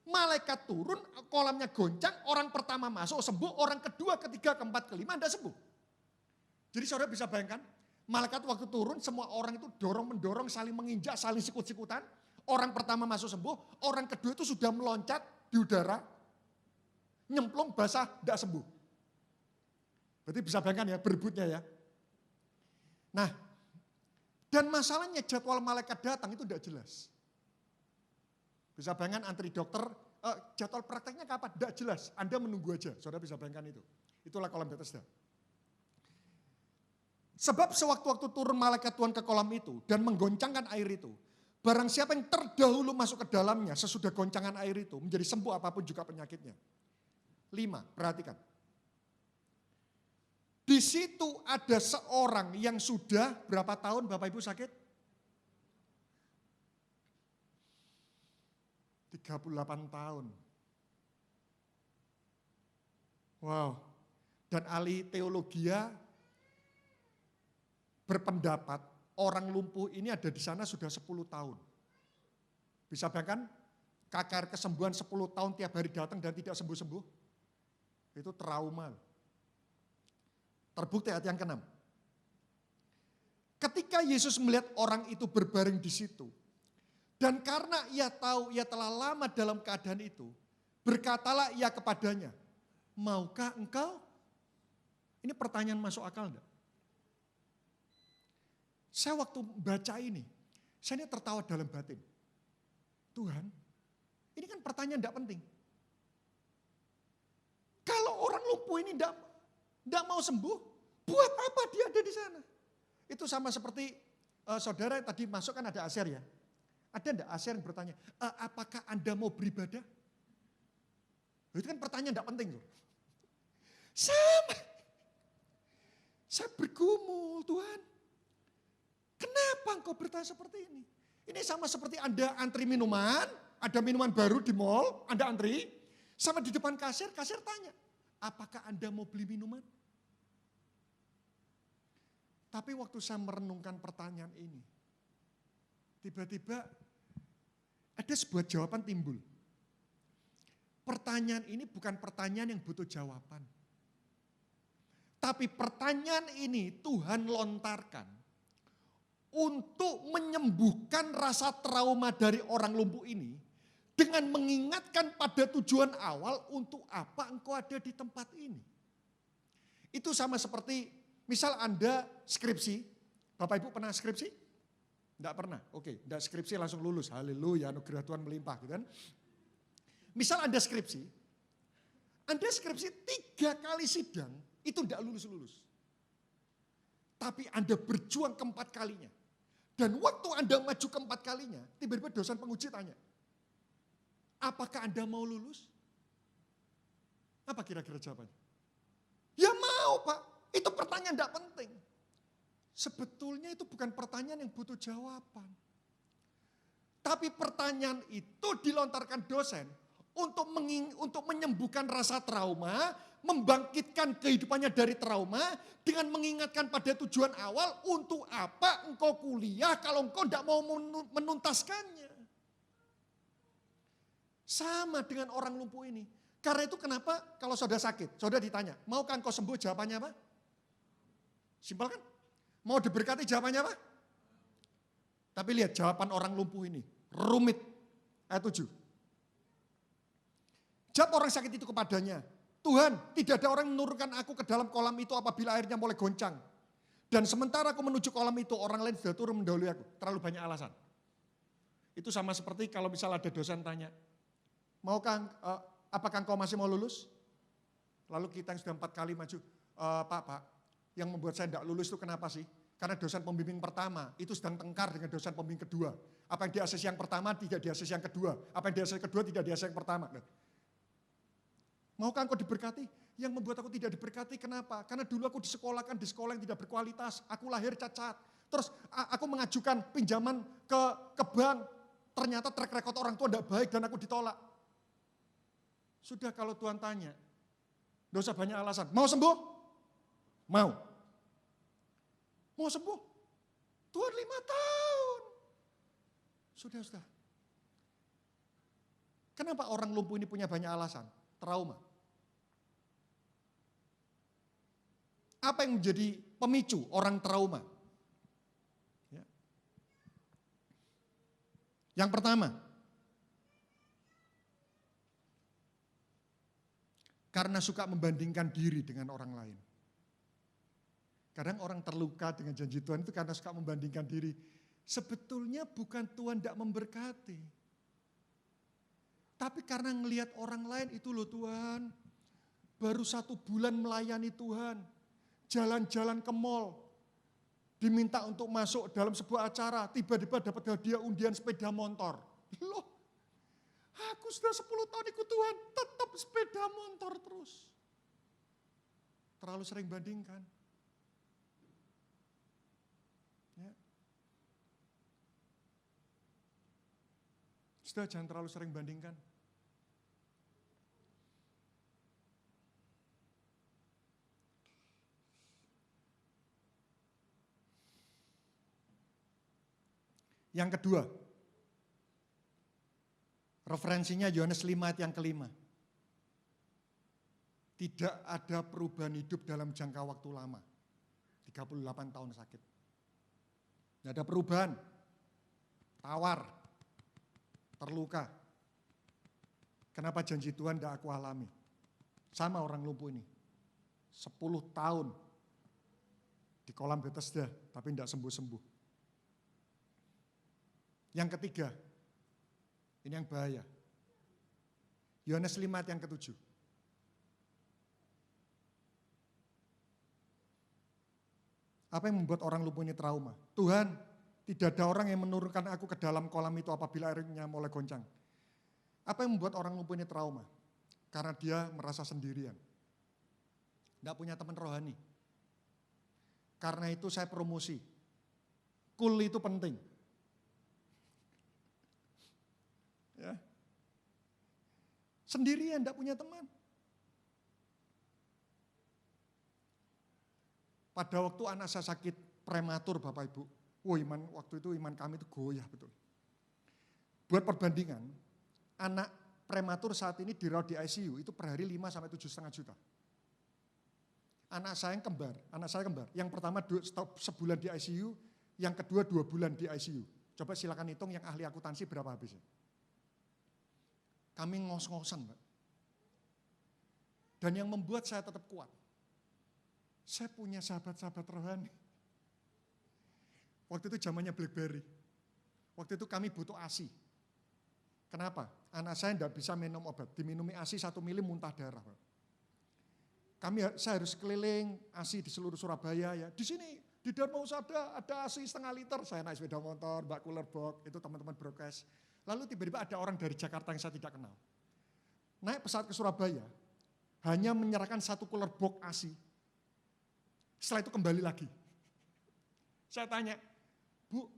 malaikat turun, kolamnya goncang, orang pertama masuk sembuh, orang kedua, ketiga, keempat, kelima tidak sembuh. Jadi saudara bisa bayangkan, malaikat waktu turun semua orang itu dorong-mendorong, saling menginjak, saling sikut-sikutan. Orang pertama masuk sembuh, orang kedua itu sudah meloncat di udara, nyemplung basah, tidak sembuh. Berarti bisa bayangkan ya, berebutnya ya. Nah, dan masalahnya jadwal malaikat datang itu tidak jelas. Bisa bayangkan antri dokter, jadwal prakteknya kapan? Tidak jelas, Anda menunggu aja, saudara bisa bayangkan itu. Itulah kolam Bethesda. Sebab sewaktu-waktu turun malaikat Tuhan ke kolam itu dan menggoncangkan air itu, barang siapa yang terdahulu masuk ke dalamnya sesudah goncangan air itu menjadi sembuh apapun juga penyakitnya. 5, perhatikan. Di situ ada seorang yang sudah berapa tahun Bapak Ibu sakit? 38 tahun. Wow. Dan ahli teologia berpendapat orang lumpuh ini ada di sana sudah 10 tahun. Bisa bayangkan KKR kesembuhan 10 tahun tiap hari datang dan tidak sembuh-sembuh? Itu trauma. Terbukti ayat yang ke-6. Ketika Yesus melihat orang itu berbaring di situ, dan karena ia tahu ia telah lama dalam keadaan itu, berkatalah ia kepadanya, maukah engkau? Ini pertanyaan masuk akal enggak? Saya waktu baca ini, saya ini tertawa dalam batin. Tuhan, ini kan pertanyaan enggak penting. Kalau orang lumpuh ini enggak mau sembuh, buat apa dia ada di sana? Itu sama seperti saudara yang tadi masuk kan ada Aser ya. Ada enggak Aser yang bertanya, apakah Anda mau beribadah? Itu kan pertanyaan enggak penting. Sama. Saya bergumul, Tuhan. Kenapa engkau bertanya seperti ini? Ini sama seperti Anda antri minuman, ada minuman baru di mall, Anda antri, sama di depan kasir tanya, apakah Anda mau beli minuman? Tapi waktu saya merenungkan pertanyaan ini, tiba-tiba ada sebuah jawaban timbul. Pertanyaan ini bukan pertanyaan yang butuh jawaban. Tapi pertanyaan ini Tuhan lontarkan untuk menyembuhkan rasa trauma dari orang lumpuh ini dengan mengingatkan pada tujuan awal untuk apa engkau ada di tempat ini. Itu sama seperti misal Anda skripsi, Bapak Ibu pernah skripsi? Enggak pernah, oke, enggak skripsi langsung lulus, haleluya, anugerah Tuhan melimpah gitu kan. Misal Anda skripsi 3 kali sidang, itu enggak lulus-lulus. Tapi Anda berjuang keempat kalinya. Dan waktu Anda maju keempat kalinya, tiba-tiba dosen penguji tanya, apakah Anda mau lulus? Apa kira-kira jawabannya? Ya mau Pak, itu pertanyaan enggak penting. Sebetulnya itu bukan pertanyaan yang butuh jawaban. Tapi pertanyaan itu dilontarkan dosen untuk menyembuhkan rasa trauma, membangkitkan kehidupannya dari trauma dengan mengingatkan pada tujuan awal untuk apa engkau kuliah kalau engkau tidak mau menuntaskannya. Sama dengan orang lumpuh ini. Karena itu kenapa kalau saudara sakit, saudara ditanya, maukah engkau sembuh? Jawabannya apa? Simpel kan? Mau diberkati jawabannya apa? Tapi lihat jawaban orang lumpuh ini, rumit. Ayat 7. Jawab orang sakit itu kepadanya, Tuhan, tidak ada orang menurunkan aku ke dalam kolam itu apabila airnya mulai goncang. Dan sementara aku menuju kolam itu, orang lain sudah turun mendahului aku. Terlalu banyak alasan. Itu sama seperti kalau misalnya ada dosen tanya, apakah engkau masih mau lulus? Lalu kita yang sudah 4 kali maju, Pak, yang membuat saya tidak lulus itu kenapa sih? Karena dosen pembimbing pertama itu sedang tengkar dengan dosen pembimbing kedua. Apa yang di ACC yang pertama tidak di ACC yang kedua. Apa yang di ACC kedua tidak di ACC yang pertama. Maukah engkau diberkati? Yang membuat aku tidak diberkati kenapa? Karena dulu aku disekolahkan di sekolah yang tidak berkualitas. Aku lahir cacat. Terus aku mengajukan pinjaman ke bank. Ternyata track record orang tua tidak baik dan aku ditolak. Sudah kalau Tuhan tanya, tidak usah banyak alasan. Mau sembuh? Mau. Mau sembuh? Tuhan 5 tahun. Sudah. Kenapa orang lumpuh ini punya banyak alasan? Trauma. Apa yang menjadi pemicu orang trauma? Ya. Yang pertama, karena suka membandingkan diri dengan orang lain. Kadang orang terluka dengan janji Tuhan itu karena suka membandingkan diri. Sebetulnya bukan Tuhan tidak memberkati. Tapi karena ngelihat orang lain itu loh Tuhan, baru 1 bulan melayani Tuhan, jalan-jalan ke mall, diminta untuk masuk dalam sebuah acara, tiba-tiba dapat hadiah undian sepeda motor. Loh, aku sudah 10 tahun ikut Tuhan, tetap sepeda motor terus. Terlalu sering bandingkan. Ya. Sudah jangan terlalu sering bandingkan. Yang kedua, referensinya Yohanes 5 ayat yang kelima. Tidak ada perubahan hidup dalam jangka waktu lama. 38 tahun sakit. Tidak ada perubahan. Tawar. Terluka. Kenapa janji Tuhan tidak aku alami? Sama orang lumpuh ini. 10 tahun di kolam Bethesda, tapi tidak sembuh-sembuh. Yang ketiga, ini yang bahaya. Yohanes 5 ayat yang ketujuh. Apa yang membuat orang lumpuh ini trauma? Tuhan, tidak ada orang yang menurunkan aku ke dalam kolam itu apabila airnya mulai goncang. Apa yang membuat orang lumpuh ini trauma? Karena dia merasa sendirian. Tidak punya teman rohani. Karena itu saya promosi. Cool itu penting. Ya. Sendirian, tidak punya teman. Pada waktu anak saya sakit prematur Bapak Ibu, waktu itu iman kami itu goyah betul. Buat perbandingan, anak prematur saat ini dirawat di ICU itu per hari 5 sampai 7,5 juta. Anak saya kembar. Yang pertama sebulan di ICU, yang kedua 2 bulan di ICU. Coba silakan hitung yang ahli akuntansi berapa habisnya. Kami ngos-ngosan, Mbak. Dan yang membuat saya tetap kuat, saya punya sahabat-sahabat rohani. Waktu itu zamannya BlackBerry. Waktu itu kami butuh ASI. Kenapa? Anak saya tidak bisa minum obat. Diminumi ASI 1 mili muntah darah. Saya harus keliling ASI di seluruh Surabaya. Ya. Di sini, di Dharma Husada ada ASI setengah liter. Saya naik sepeda motor, Mbak Cooler Box, itu teman-teman broadcast. Lalu tiba-tiba ada orang dari Jakarta yang saya tidak kenal. Naik pesawat ke Surabaya, hanya menyerahkan 1 cooler box ASI. Setelah itu kembali lagi. Saya tanya, Bu,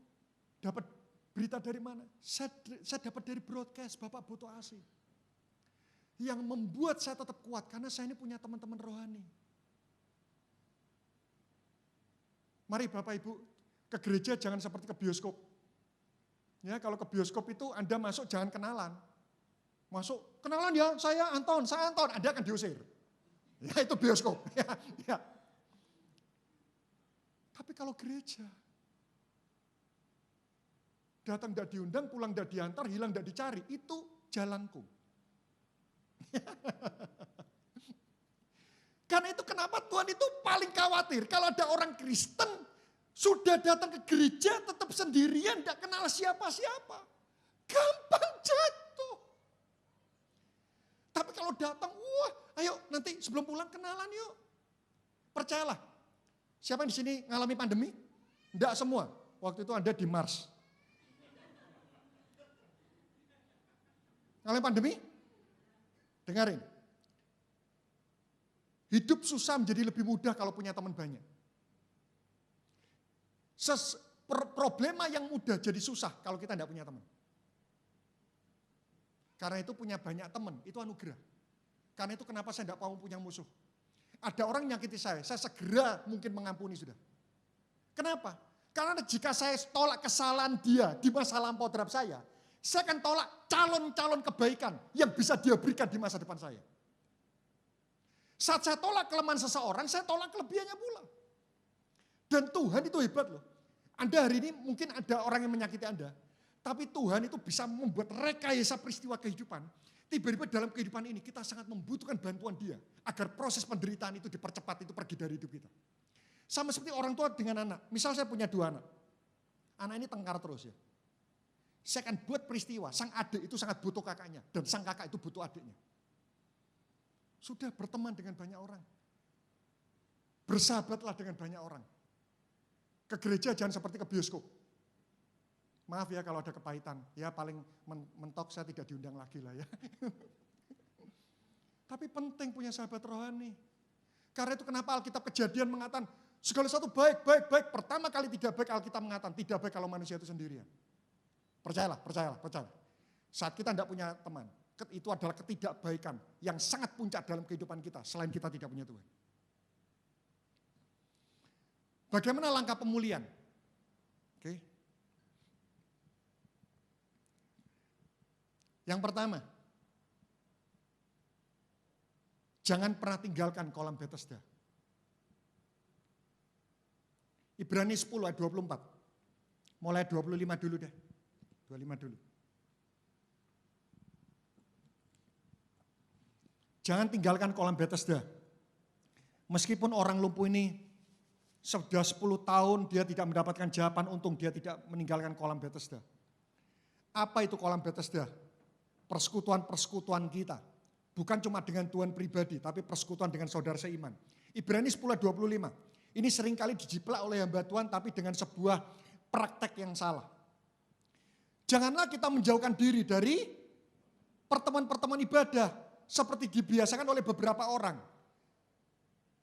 dapat berita dari mana? Saya dapat dari broadcast, Bapak butuh ASI. Yang membuat saya tetap kuat, karena saya ini punya teman-teman rohani. Mari Bapak Ibu, ke gereja jangan seperti ke bioskop. Ya, kalau ke bioskop itu Anda masuk jangan kenalan. Masuk, kenalan ya, saya Anton, Anda akan diusir. Ya itu bioskop. Ya. Tapi kalau gereja, datang tidak diundang, pulang tidak diantar, hilang tidak dicari, itu jalanku. Karena itu kenapa Tuhan itu paling khawatir kalau ada orang Kristen sudah datang ke gereja tetap sendirian, tidak kenal siapa-siapa. Gampang jatuh. Tapi kalau datang, ayo nanti sebelum pulang kenalan yuk. Percayalah. Siapa yang di sini ngalami pandemi? Tidak semua. Waktu itu Anda di Mars. Ngalami pandemi? Dengarin. Hidup susah menjadi lebih mudah kalau punya teman banyak. Problema yang mudah jadi susah kalau kita tidak punya teman. Karena itu punya banyak teman, itu anugerah. Karena itu kenapa saya tidak mau punya musuh. Ada orang nyakiti saya segera mungkin mengampuni sudah. Kenapa? Karena jika saya tolak kesalahan dia di masa lampau terhadap saya akan tolak calon-calon kebaikan yang bisa dia berikan di masa depan saya. Saat saya tolak kelemahan seseorang, saya tolak kelebihannya pula. Dan Tuhan itu hebat loh. Anda hari ini mungkin ada orang yang menyakiti Anda, tapi Tuhan itu bisa membuat rekayasa peristiwa kehidupan. Tiba-tiba dalam kehidupan ini kita sangat membutuhkan bantuan dia agar proses penderitaan itu dipercepat, itu pergi dari hidup kita. Sama seperti orang tua dengan anak. Misal saya punya 2 anak. Anak ini tengkar terus ya. Saya akan buat peristiwa, sang adik itu sangat butuh kakaknya dan sang kakak itu butuh adiknya. Sudah berteman dengan banyak orang. Bersahabatlah dengan banyak orang. Ke gereja jangan seperti ke bioskop. Maaf ya kalau ada kepahitan, ya paling mentok saya tidak diundang lagi lah ya. Tapi penting punya sahabat rohani. Karena itu kenapa Alkitab Kejadian mengatakan segala sesuatu baik. Pertama kali tidak baik Alkitab mengatakan tidak baik kalau manusia itu sendirian. Percayalah. Saat kita tidak punya teman, itu adalah ketidakbaikan yang sangat puncak dalam kehidupan kita selain kita tidak punya Tuhan. Bagaimana langkah pemulihan? Oke. Yang pertama, jangan pernah tinggalkan kolam Bethesda. Ibrani 10 ayat 24. Mulai 25 dulu deh. 25 dulu. Jangan tinggalkan kolam Bethesda. Meskipun orang lumpuh ini sudah 10 tahun dia tidak mendapatkan jawaban, untung dia tidak meninggalkan kolam Bethesda. Apa itu kolam Bethesda? Persekutuan-persekutuan kita. Bukan cuma dengan Tuhan pribadi, tapi persekutuan dengan saudara seiman. Ibrani 10 ayat 25. Ini seringkali dijiplak oleh hamba Tuhan, tapi dengan sebuah praktek yang salah. Janganlah kita menjauhkan diri dari pertemuan-pertemuan ibadah seperti dibiasakan oleh beberapa orang.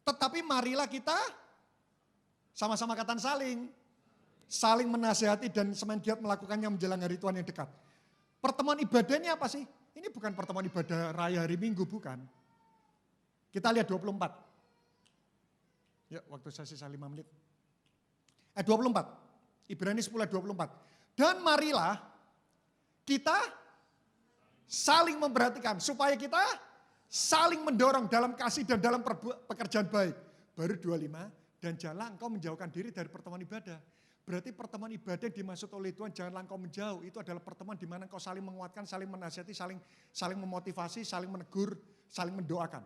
Tetapi marilah kita sama-sama katakan saling menasihati dan semakin giat melakukannya menjelang hari Tuhan yang dekat. Pertemuan ibadah ini apa sih? Ini bukan pertemuan ibadah raya hari Minggu, bukan. Kita lihat 24. Ya, waktu saya sisa 5 menit. 24. Ibrani 10 ayat 24. Dan marilah kita saling memperhatikan supaya kita saling mendorong dalam kasih dan dalam pekerjaan baik. Baru 25, dan janganlah engkau menjauhkan diri dari pertemuan ibadah. Berarti pertemuan ibadah yang dimaksud oleh Tuhan, janganlah engkau menjauh. Itu adalah pertemuan di mana engkau saling menguatkan, saling menasihati, saling memotivasi, saling menegur, saling mendoakan.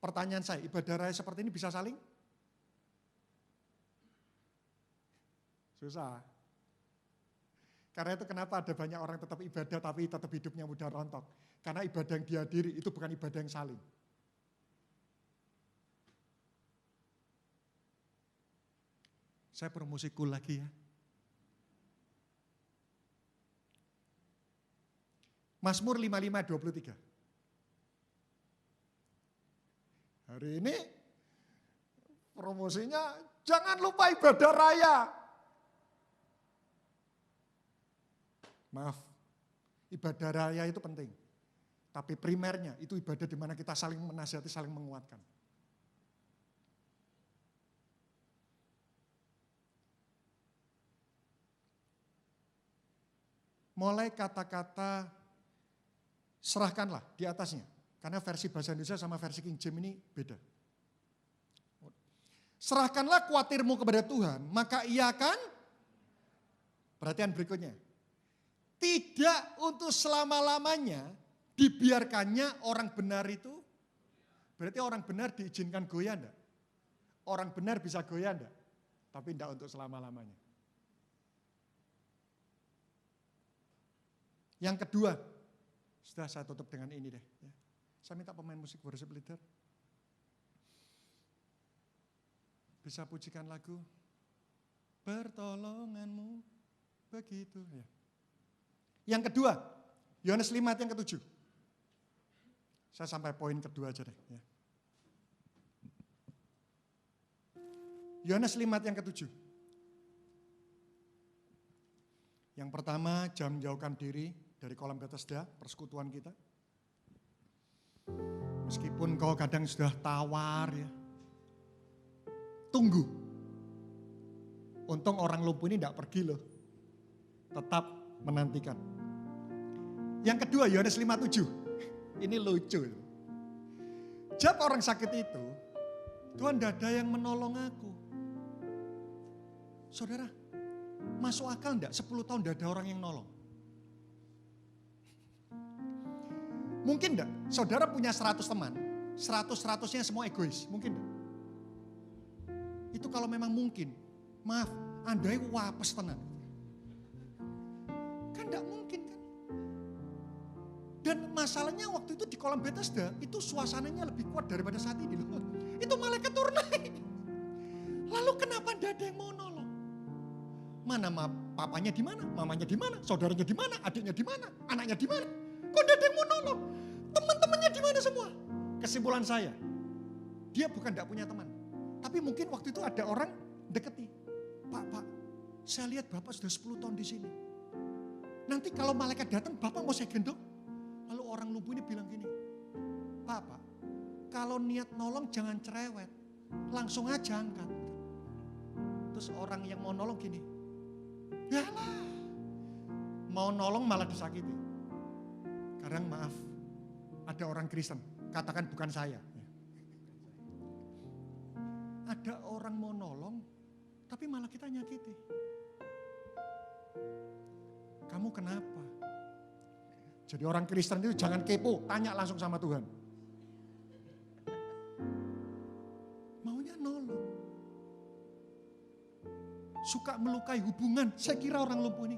Pertanyaan saya, ibadah raya seperti ini bisa saling? Susah. Karena itu kenapa ada banyak orang tetap ibadah tapi tetap hidupnya mudah rontok. Karena ibadah yang dihadiri itu bukan ibadah yang saling. Saya promosi cool lagi ya. Mazmur 55:23. Hari ini promosinya jangan lupa ibadah raya. Maaf, ibadah raya itu penting. Tapi primernya itu ibadah di mana kita saling menasihati, saling menguatkan. Mulai kata-kata serahkanlah di atasnya. Karena versi bahasa Indonesia sama versi King James ini beda. Serahkanlah khawatirmu kepada Tuhan, maka ia akan, perhatian berikutnya, tidak untuk selama-lamanya dibiarkannya orang benar itu, berarti orang benar diizinkan goyah enggak? Orang benar bisa goyah enggak? Tapi enggak untuk selama-lamanya. Yang kedua, sudah saya tutup dengan ini deh. Ya. Saya minta pemain musik worship leader. Bisa pujikan lagu, pertolonganmu begitu. Ya. Yang kedua, Yohanes 5 ayat yang ke-7. Saya sampai poin kedua aja deh. Ya. Yohanes 5 ayat yang ke-7. Yang pertama, jangan menjauhkan diri dari kolam Bethesda, persekutuan kita. Meskipun kau kadang sudah tawar ya. Tunggu. Untung orang lumpuh ini tidak pergi loh. Tetap menantikan. Yang kedua, Yohanes 5:7. Ini lucu. Jawab orang sakit itu, Tuhan tidak ada yang menolong aku. Saudara, masuk akal enggak 10 tahun tidak ada orang yang nolong? Mungkin enggak saudara punya 100 teman, 100-100-nya semua egois, mungkin enggak? Itu kalau memang mungkin, maaf, andai wapes tenan. Kan enggak mungkin kan? Dan masalahnya waktu itu di kolam Bethesda, itu suasananya lebih kuat daripada saat ini loh. Itu malaikat turun naik. Lalu kenapa enggak ada yang mau nolong? Mana papanya di mana, mamanya di mana, saudaranya di mana, adiknya di mana, anaknya di mana? Kok enggak ada yang mau nolong? Teman-temannya di mana semua? Kesimpulan saya, dia bukan enggak punya teman. Tapi mungkin waktu itu ada orang deketi. Pak, saya lihat Bapak sudah 10 tahun di sini. Nanti kalau malaikat datang, Bapak mau saya gendong? Lalu orang lumpuh ini bilang gini, Pak, kalau niat nolong jangan cerewet, langsung aja angkat. Terus orang yang mau nolong gini, yalah, mau nolong malah disakiti. Kadang maaf, ada orang Kristen, katakan bukan saya. Ada orang mau nolong, tapi malah kita nyakiti. Kamu kenapa? Jadi orang Kristen itu jangan kepo, tanya langsung sama Tuhan. Maunya nolong. Suka melukai hubungan, saya kira orang lumpuh ini.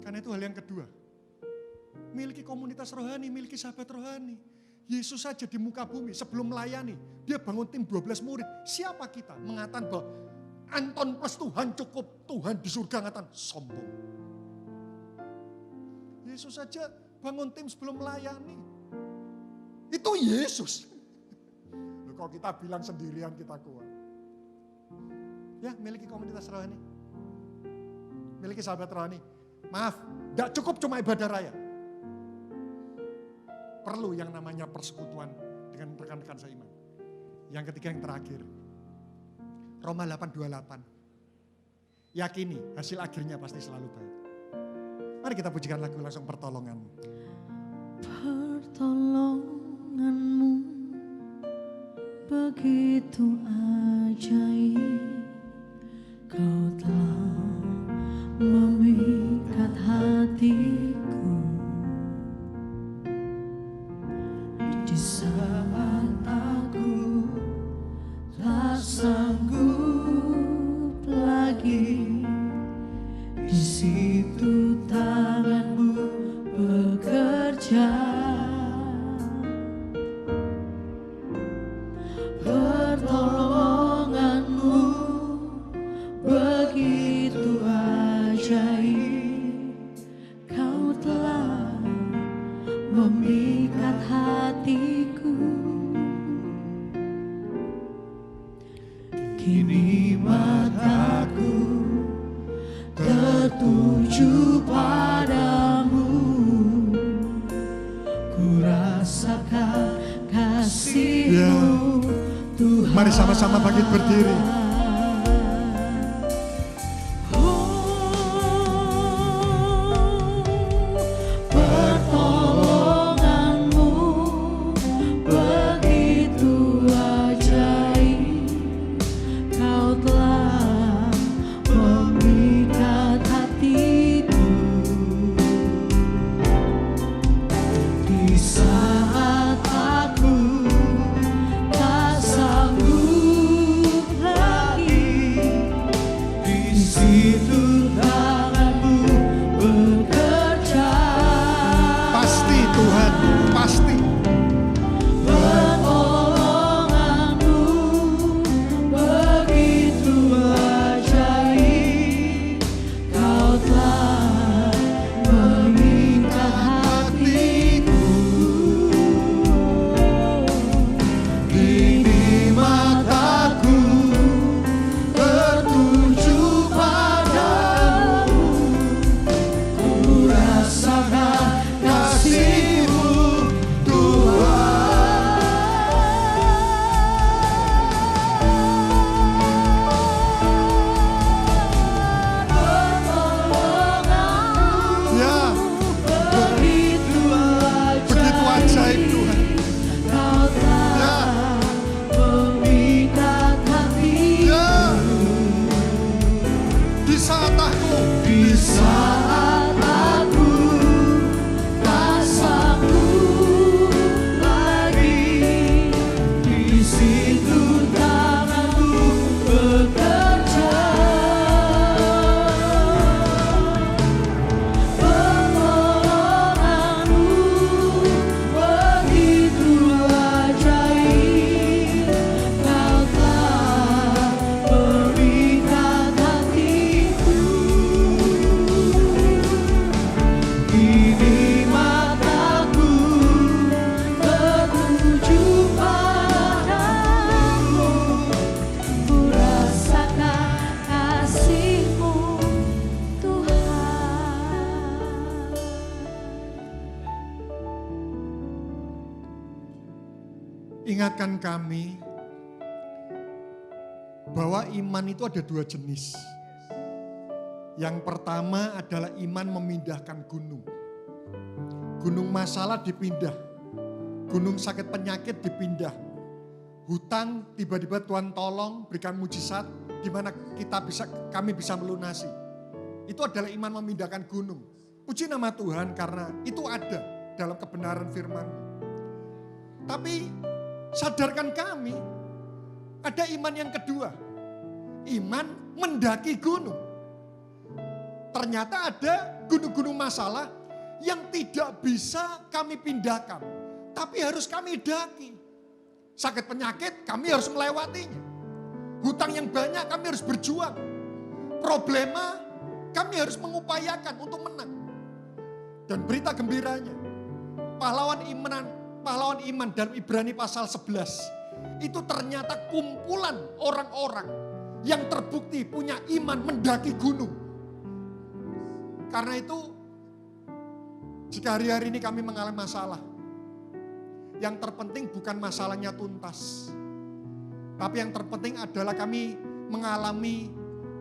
Karena itu hal yang kedua. Miliki komunitas rohani, miliki sahabat rohani. Yesus saja di muka bumi sebelum melayani, dia bangun tim 12 murid. Siapa kita mengatakan bahwa Anton plus Tuhan cukup, Tuhan di surga ngatakan sombong. Yesus saja bangun tim sebelum melayani. Itu Yesus. Kalau kita bilang sendirian kita kuat. Ya, miliki komunitas rohani. Miliki sahabat rohani. Maaf, tidak cukup cuma ibadah raya. Perlu yang namanya persekutuan dengan rekan-rekan seiman. Yang ketiga yang terakhir. Roma 8:28. Yakini hasil akhirnya pasti selalu baik. Mari kita pujikan lagu langsung pertolongan. Pertolonganmu begitu ajaib, kau telah memikat hatiku. Di saat aku tak sanggup lagi, di situ tanganmu bekerja. Pertolonganmu begitu ajaib, kau telah memikat hatiku. Kini mataku tertuju padamu, ku rasakan kasih-Mu, Tuhan. Mari sama-sama bangkit berdiri. Pertolonganmu begitu ajaib, kau telah memikat hatiku. Di saat aku tak sanggup lagi, di situ tanganmu bekerja. Pasti Tuhan, pasti. Pertolonganmu begitu ajaib, kau telah memikat hatiku. Kini mataku Tertuju padamu, ku rasakan kasih-Mu, Pertolonganmu ya begitu begitu ajaib Tuhan. kau telah memikat hatiku. Ya, di saat aku Di saat aku tak sanggup lagi, di situ tanganmu bekerja. Pertolonganmu begitu ajaib, kau telah memikat hatiku. Kini mataku tertuju padamu, ku rasakan kasih-Mu, Tuhan. ingatkan kami bahwa iman itu ada 2 jenis. Yang pertama adalah iman memindahkan gunung. Gunung masalah dipindah. Gunung sakit penyakit dipindah. Hutang tiba-tiba Tuhan tolong berikan mujizat di mana kami bisa melunasi. Itu adalah iman memindahkan gunung. Puji nama Tuhan karena itu ada dalam kebenaran firman-Mu. Tapi sadarkan kami ada iman yang kedua. Iman mendaki gunung. Ternyata ada gunung-gunung masalah yang tidak bisa kami pindahkan. Tapi harus kami daki. Sakit penyakit kami harus melewatinya. Hutang yang banyak kami harus berjuang. Problema kami harus mengupayakan untuk menang. Dan berita gembiranya, pahlawan iman dalam Ibrani pasal 11, itu ternyata kumpulan orang-orang yang terbukti punya iman mendaki gunung. Karena itu, jika hari-hari ini kami mengalami masalah, yang terpenting bukan masalahnya tuntas. Tapi yang terpenting adalah kami mengalami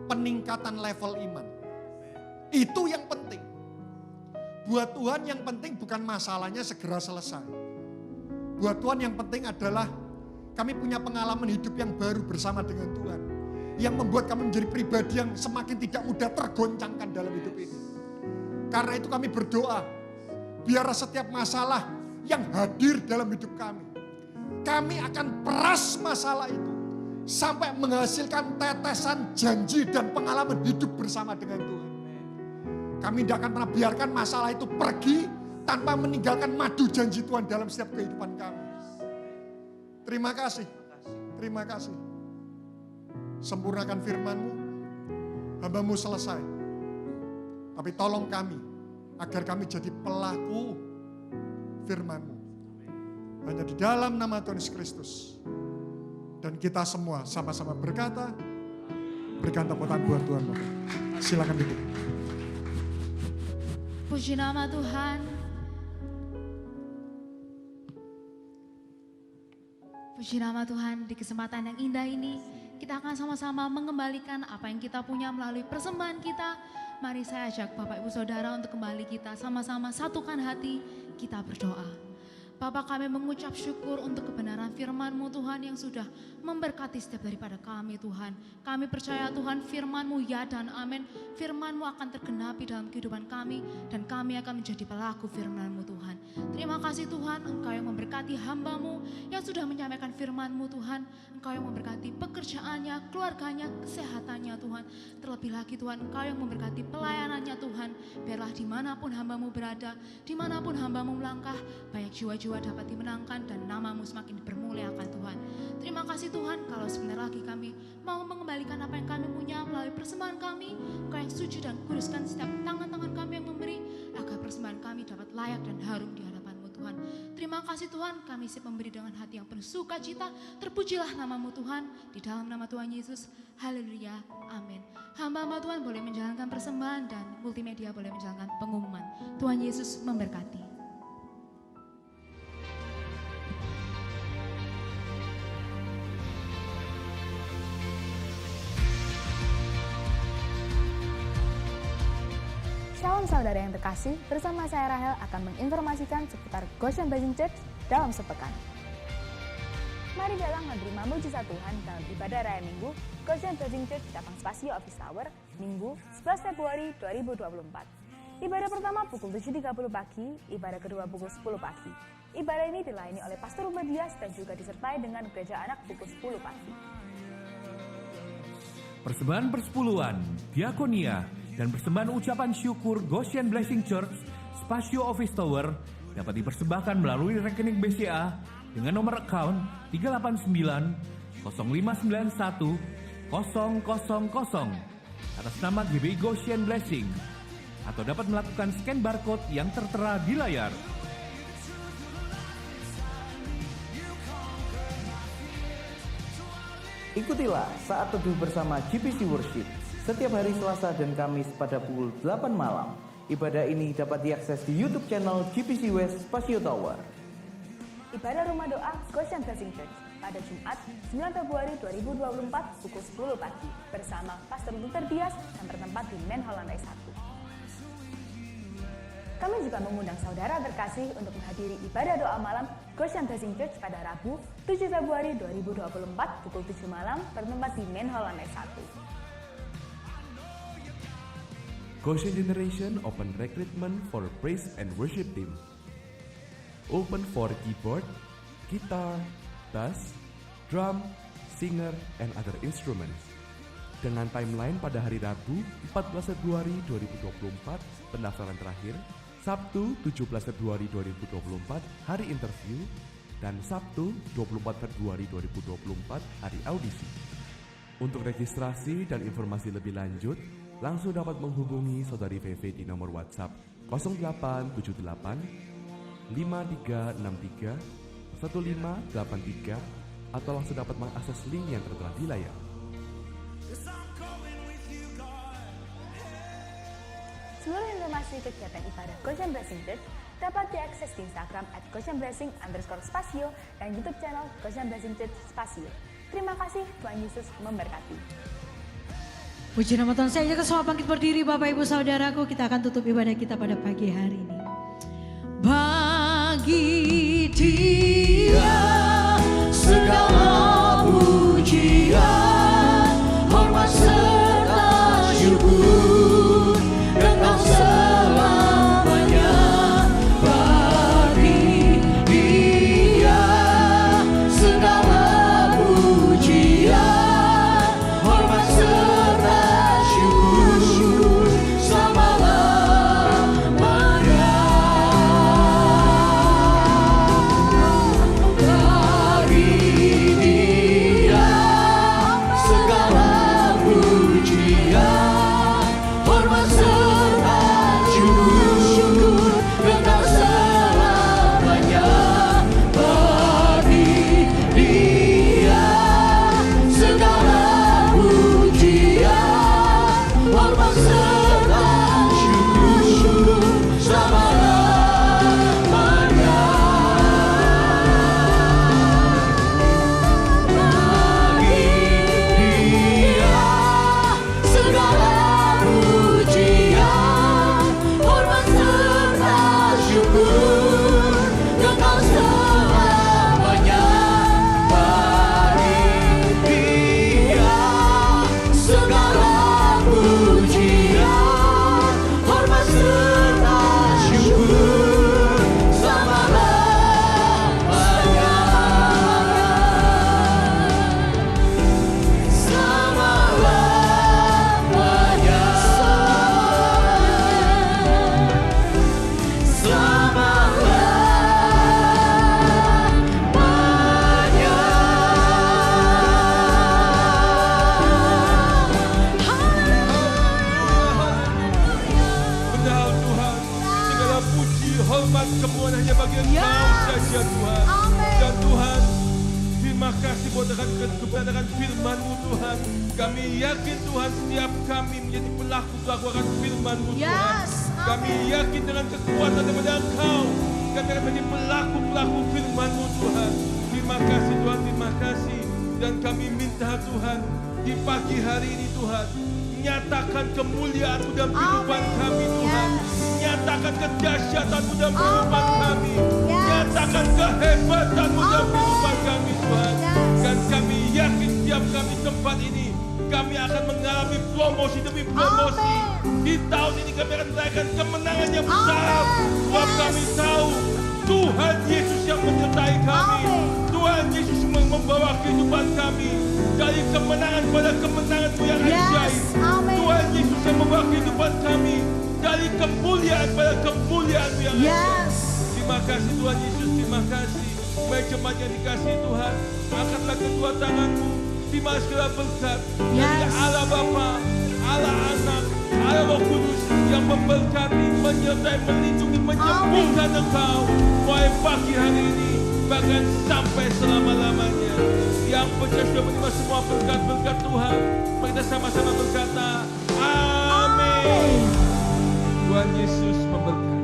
peningkatan level iman. Itu yang penting. Buat Tuhan yang penting bukan masalahnya segera selesai. Buat Tuhan yang penting adalah kami punya pengalaman hidup yang baru bersama dengan Tuhan. Yang membuat kami menjadi pribadi yang semakin tidak mudah tergoncangkan dalam hidup ini. Karena itu kami berdoa, biar setiap masalah yang hadir dalam hidup kami akan peras masalah itu. Sampai menghasilkan tetesan janji dan pengalaman hidup bersama dengan Tuhan. Kami tidak akan pernah biarkan masalah itu pergi tanpa meninggalkan madu janji Tuhan dalam setiap kehidupan kami. Terima kasih. Terima kasih. Sempurnakan firman-Mu. Hamba-Mu selesai. Tapi tolong kami agar kami jadi pelaku firman-Mu. Hanya di dalam nama Tuhan Yesus Kristus. Dan kita semua sama-sama berkata, berikan tepuk tangan buat Tuhan. Silakan duduk. Puji nama Tuhan. Puji nama Tuhan, di kesempatan yang indah ini kita akan sama-sama mengembalikan apa yang kita punya melalui persembahan kita. Mari saya ajak Bapak Ibu Saudara untuk kembali kita sama-sama satukan hati, kita berdoa. Bapak, kami mengucap syukur untuk kebenaran firman-Mu Tuhan yang sudah memberkati setiap daripada kami Tuhan. Kami percaya Tuhan firman-Mu ya dan amin. Firman-Mu akan tergenapi dalam kehidupan kami dan kami akan menjadi pelaku firman-Mu Tuhan. Terima kasih Tuhan, Engkau yang memberkati hamba-Mu yang sudah menyampaikan firman-Mu Tuhan. Engkau yang memberkati pekerjaannya, keluarganya, kesehatannya Tuhan. Terlebih lagi Tuhan, Engkau yang memberkati pelayanannya Tuhan. Biarlah dimanapun hamba-Mu berada, dimanapun hamba-Mu melangkah, banyak jiwa-jiwa dapat dimenangkan dan nama-Mu semakin dipermuliakan Tuhan. Terima kasih Tuhan, kalau sebentar lagi kami mau mengembalikan apa yang kami punya melalui persembahan kami. Engkau yang suci dan kuduskan setiap tangan-tangan kami yang memberi, agar persembahan kami dapat layak dan harum di hadapan-Mu Tuhan. Terima kasih Tuhan, kami siap memberi dengan hati yang penuh sukacita. Terpujilah nama-Mu Tuhan, di dalam nama Tuhan Yesus. Haleluya, amin. Hamba-hamba Tuhan boleh menjalankan persembahan dan multimedia boleh menjalankan pengumuman. Tuhan Yesus memberkati. Shalom saudara yang terkasih, bersama saya Rahel akan menginformasikan seputar Goshen Blessing Church dalam sepekan. Mari datang menerima mujizat Tuhan dalam ibadah raya Minggu Goshen Blessing Church Cabang Spasio Office Tower, Minggu 11 Februari 2024. Ibadah pertama pukul 7.30 pagi, ibadah kedua pukul 10 pagi. Ibadah ini dilayani oleh Pastor Ruben Dias dan juga disertai dengan gereja anak pukul 10 pagi. Persembahan persepuluhan, diakonia, dan persembahan ucapan syukur Goshen Blessing Church Spasio Office Tower dapat dipersembahkan melalui rekening BCA dengan nomor account 389 0591 000 atas nama GBI Goshen Blessing, atau dapat melakukan scan barcode yang tertera di layar. Ikutilah saat teduh bersama GPC Worship setiap hari Selasa dan Kamis pada pukul 8 malam. Ibadah ini dapat diakses di YouTube channel GPC West Spasio Tower. Ibadah rumah doa Goshen Blessing Church pada Jumat 9 Februari 2024 pukul 10 pagi bersama Pastor Luther Dias dan bertempat di Manhole lantai 1. Kami juga mengundang saudara terkasih untuk menghadiri ibadah doa malam Goshen Blessing Church pada Rabu 7 Februari 2024 pukul 7 malam bertempat di Manhole lantai 1. Goshen Generation open recruitment for praise and worship team. Open for keyboard, guitar, bass, drum, singer, and other instruments. Dengan timeline pada hari Rabu 14 Februari 2024 pendaftaran terakhir, Sabtu 17 Februari 2024 hari interview, dan Sabtu 24 Februari 2024 hari audisi. Untuk registrasi dan informasi lebih lanjut, langsung dapat menghubungi Saudari VV di nomor WhatsApp 0878 5363 1583 atau langsung dapat mengakses link yang tertera di layar. Seluruh informasi kegiatan ibadah Goshen Blessing Church dapat diakses di Instagram @goshenblessing_spasio dan YouTube channel Goshen Blessing Church Spasio. Terima kasih, Tuhan Yesus memberkati. Puji nama Tuhan. Saya ajak semua bangkit berdiri Bapak Ibu Saudaraku. Kita akan tutup ibadah kita pada pagi hari ini. Bagi Dia segala pujian, hormat serta syukur kekal selamanya. Bagi Dia segala pujian, hormat serta syukur selama-lamanya. kasih buat kebenaran firman-Mu Tuhan. Kami yakin Tuhan setiap kami menjadi pelaku-pelaku akan firman-Mu Tuhan. Kami yakin dengan kekuatan daripada Engkau kami akan menjadi pelaku-pelaku firman-Mu Tuhan. Terima kasih Tuhan, terima kasih. Dan kami minta Tuhan di pagi hari ini Tuhan, nyatakan kemuliaan-Mu dalam kehidupan kami Tuhan. Nyatakan kedahsyatan-Mu dalam kehidupan kami. Nyatakan kehebatan-Mu dalam kehidupan kami Tuhan. Dan kami yakin setiap kami tempat ini kami akan mengalami promosi demi promosi. Di tahun ini kami akan merayakan kemenangan yang besar. Sebab kami tahu Tuhan Yesus yang menyertai kami. Tuhan Yesus membawa kehidupan kami dari kemenangan pada kemenangan-Mu yang ajaib. Tuhan Yesus yang membawa kehidupan kami dari kemuliaan pada kemuliaan-Mu yang ajaib. Terima kasih Tuhan Yesus, terima kasih. Baik jemaat yang dikasihi Tuhan, angkatlah kedua tangan-Mu, terima segala berkat dari Allah Bapa, Allah Anak, Allah Roh Kudus yang memberkati, menyertai, melindungi, menyembuhkan Engkau mulai pagi hari ini bahkan sampai selama-lamanya. Yang percaya sudah menerima semua berkat-berkat Tuhan, kita sama-sama berkata, Amin. Tuhan Yesus memberkati.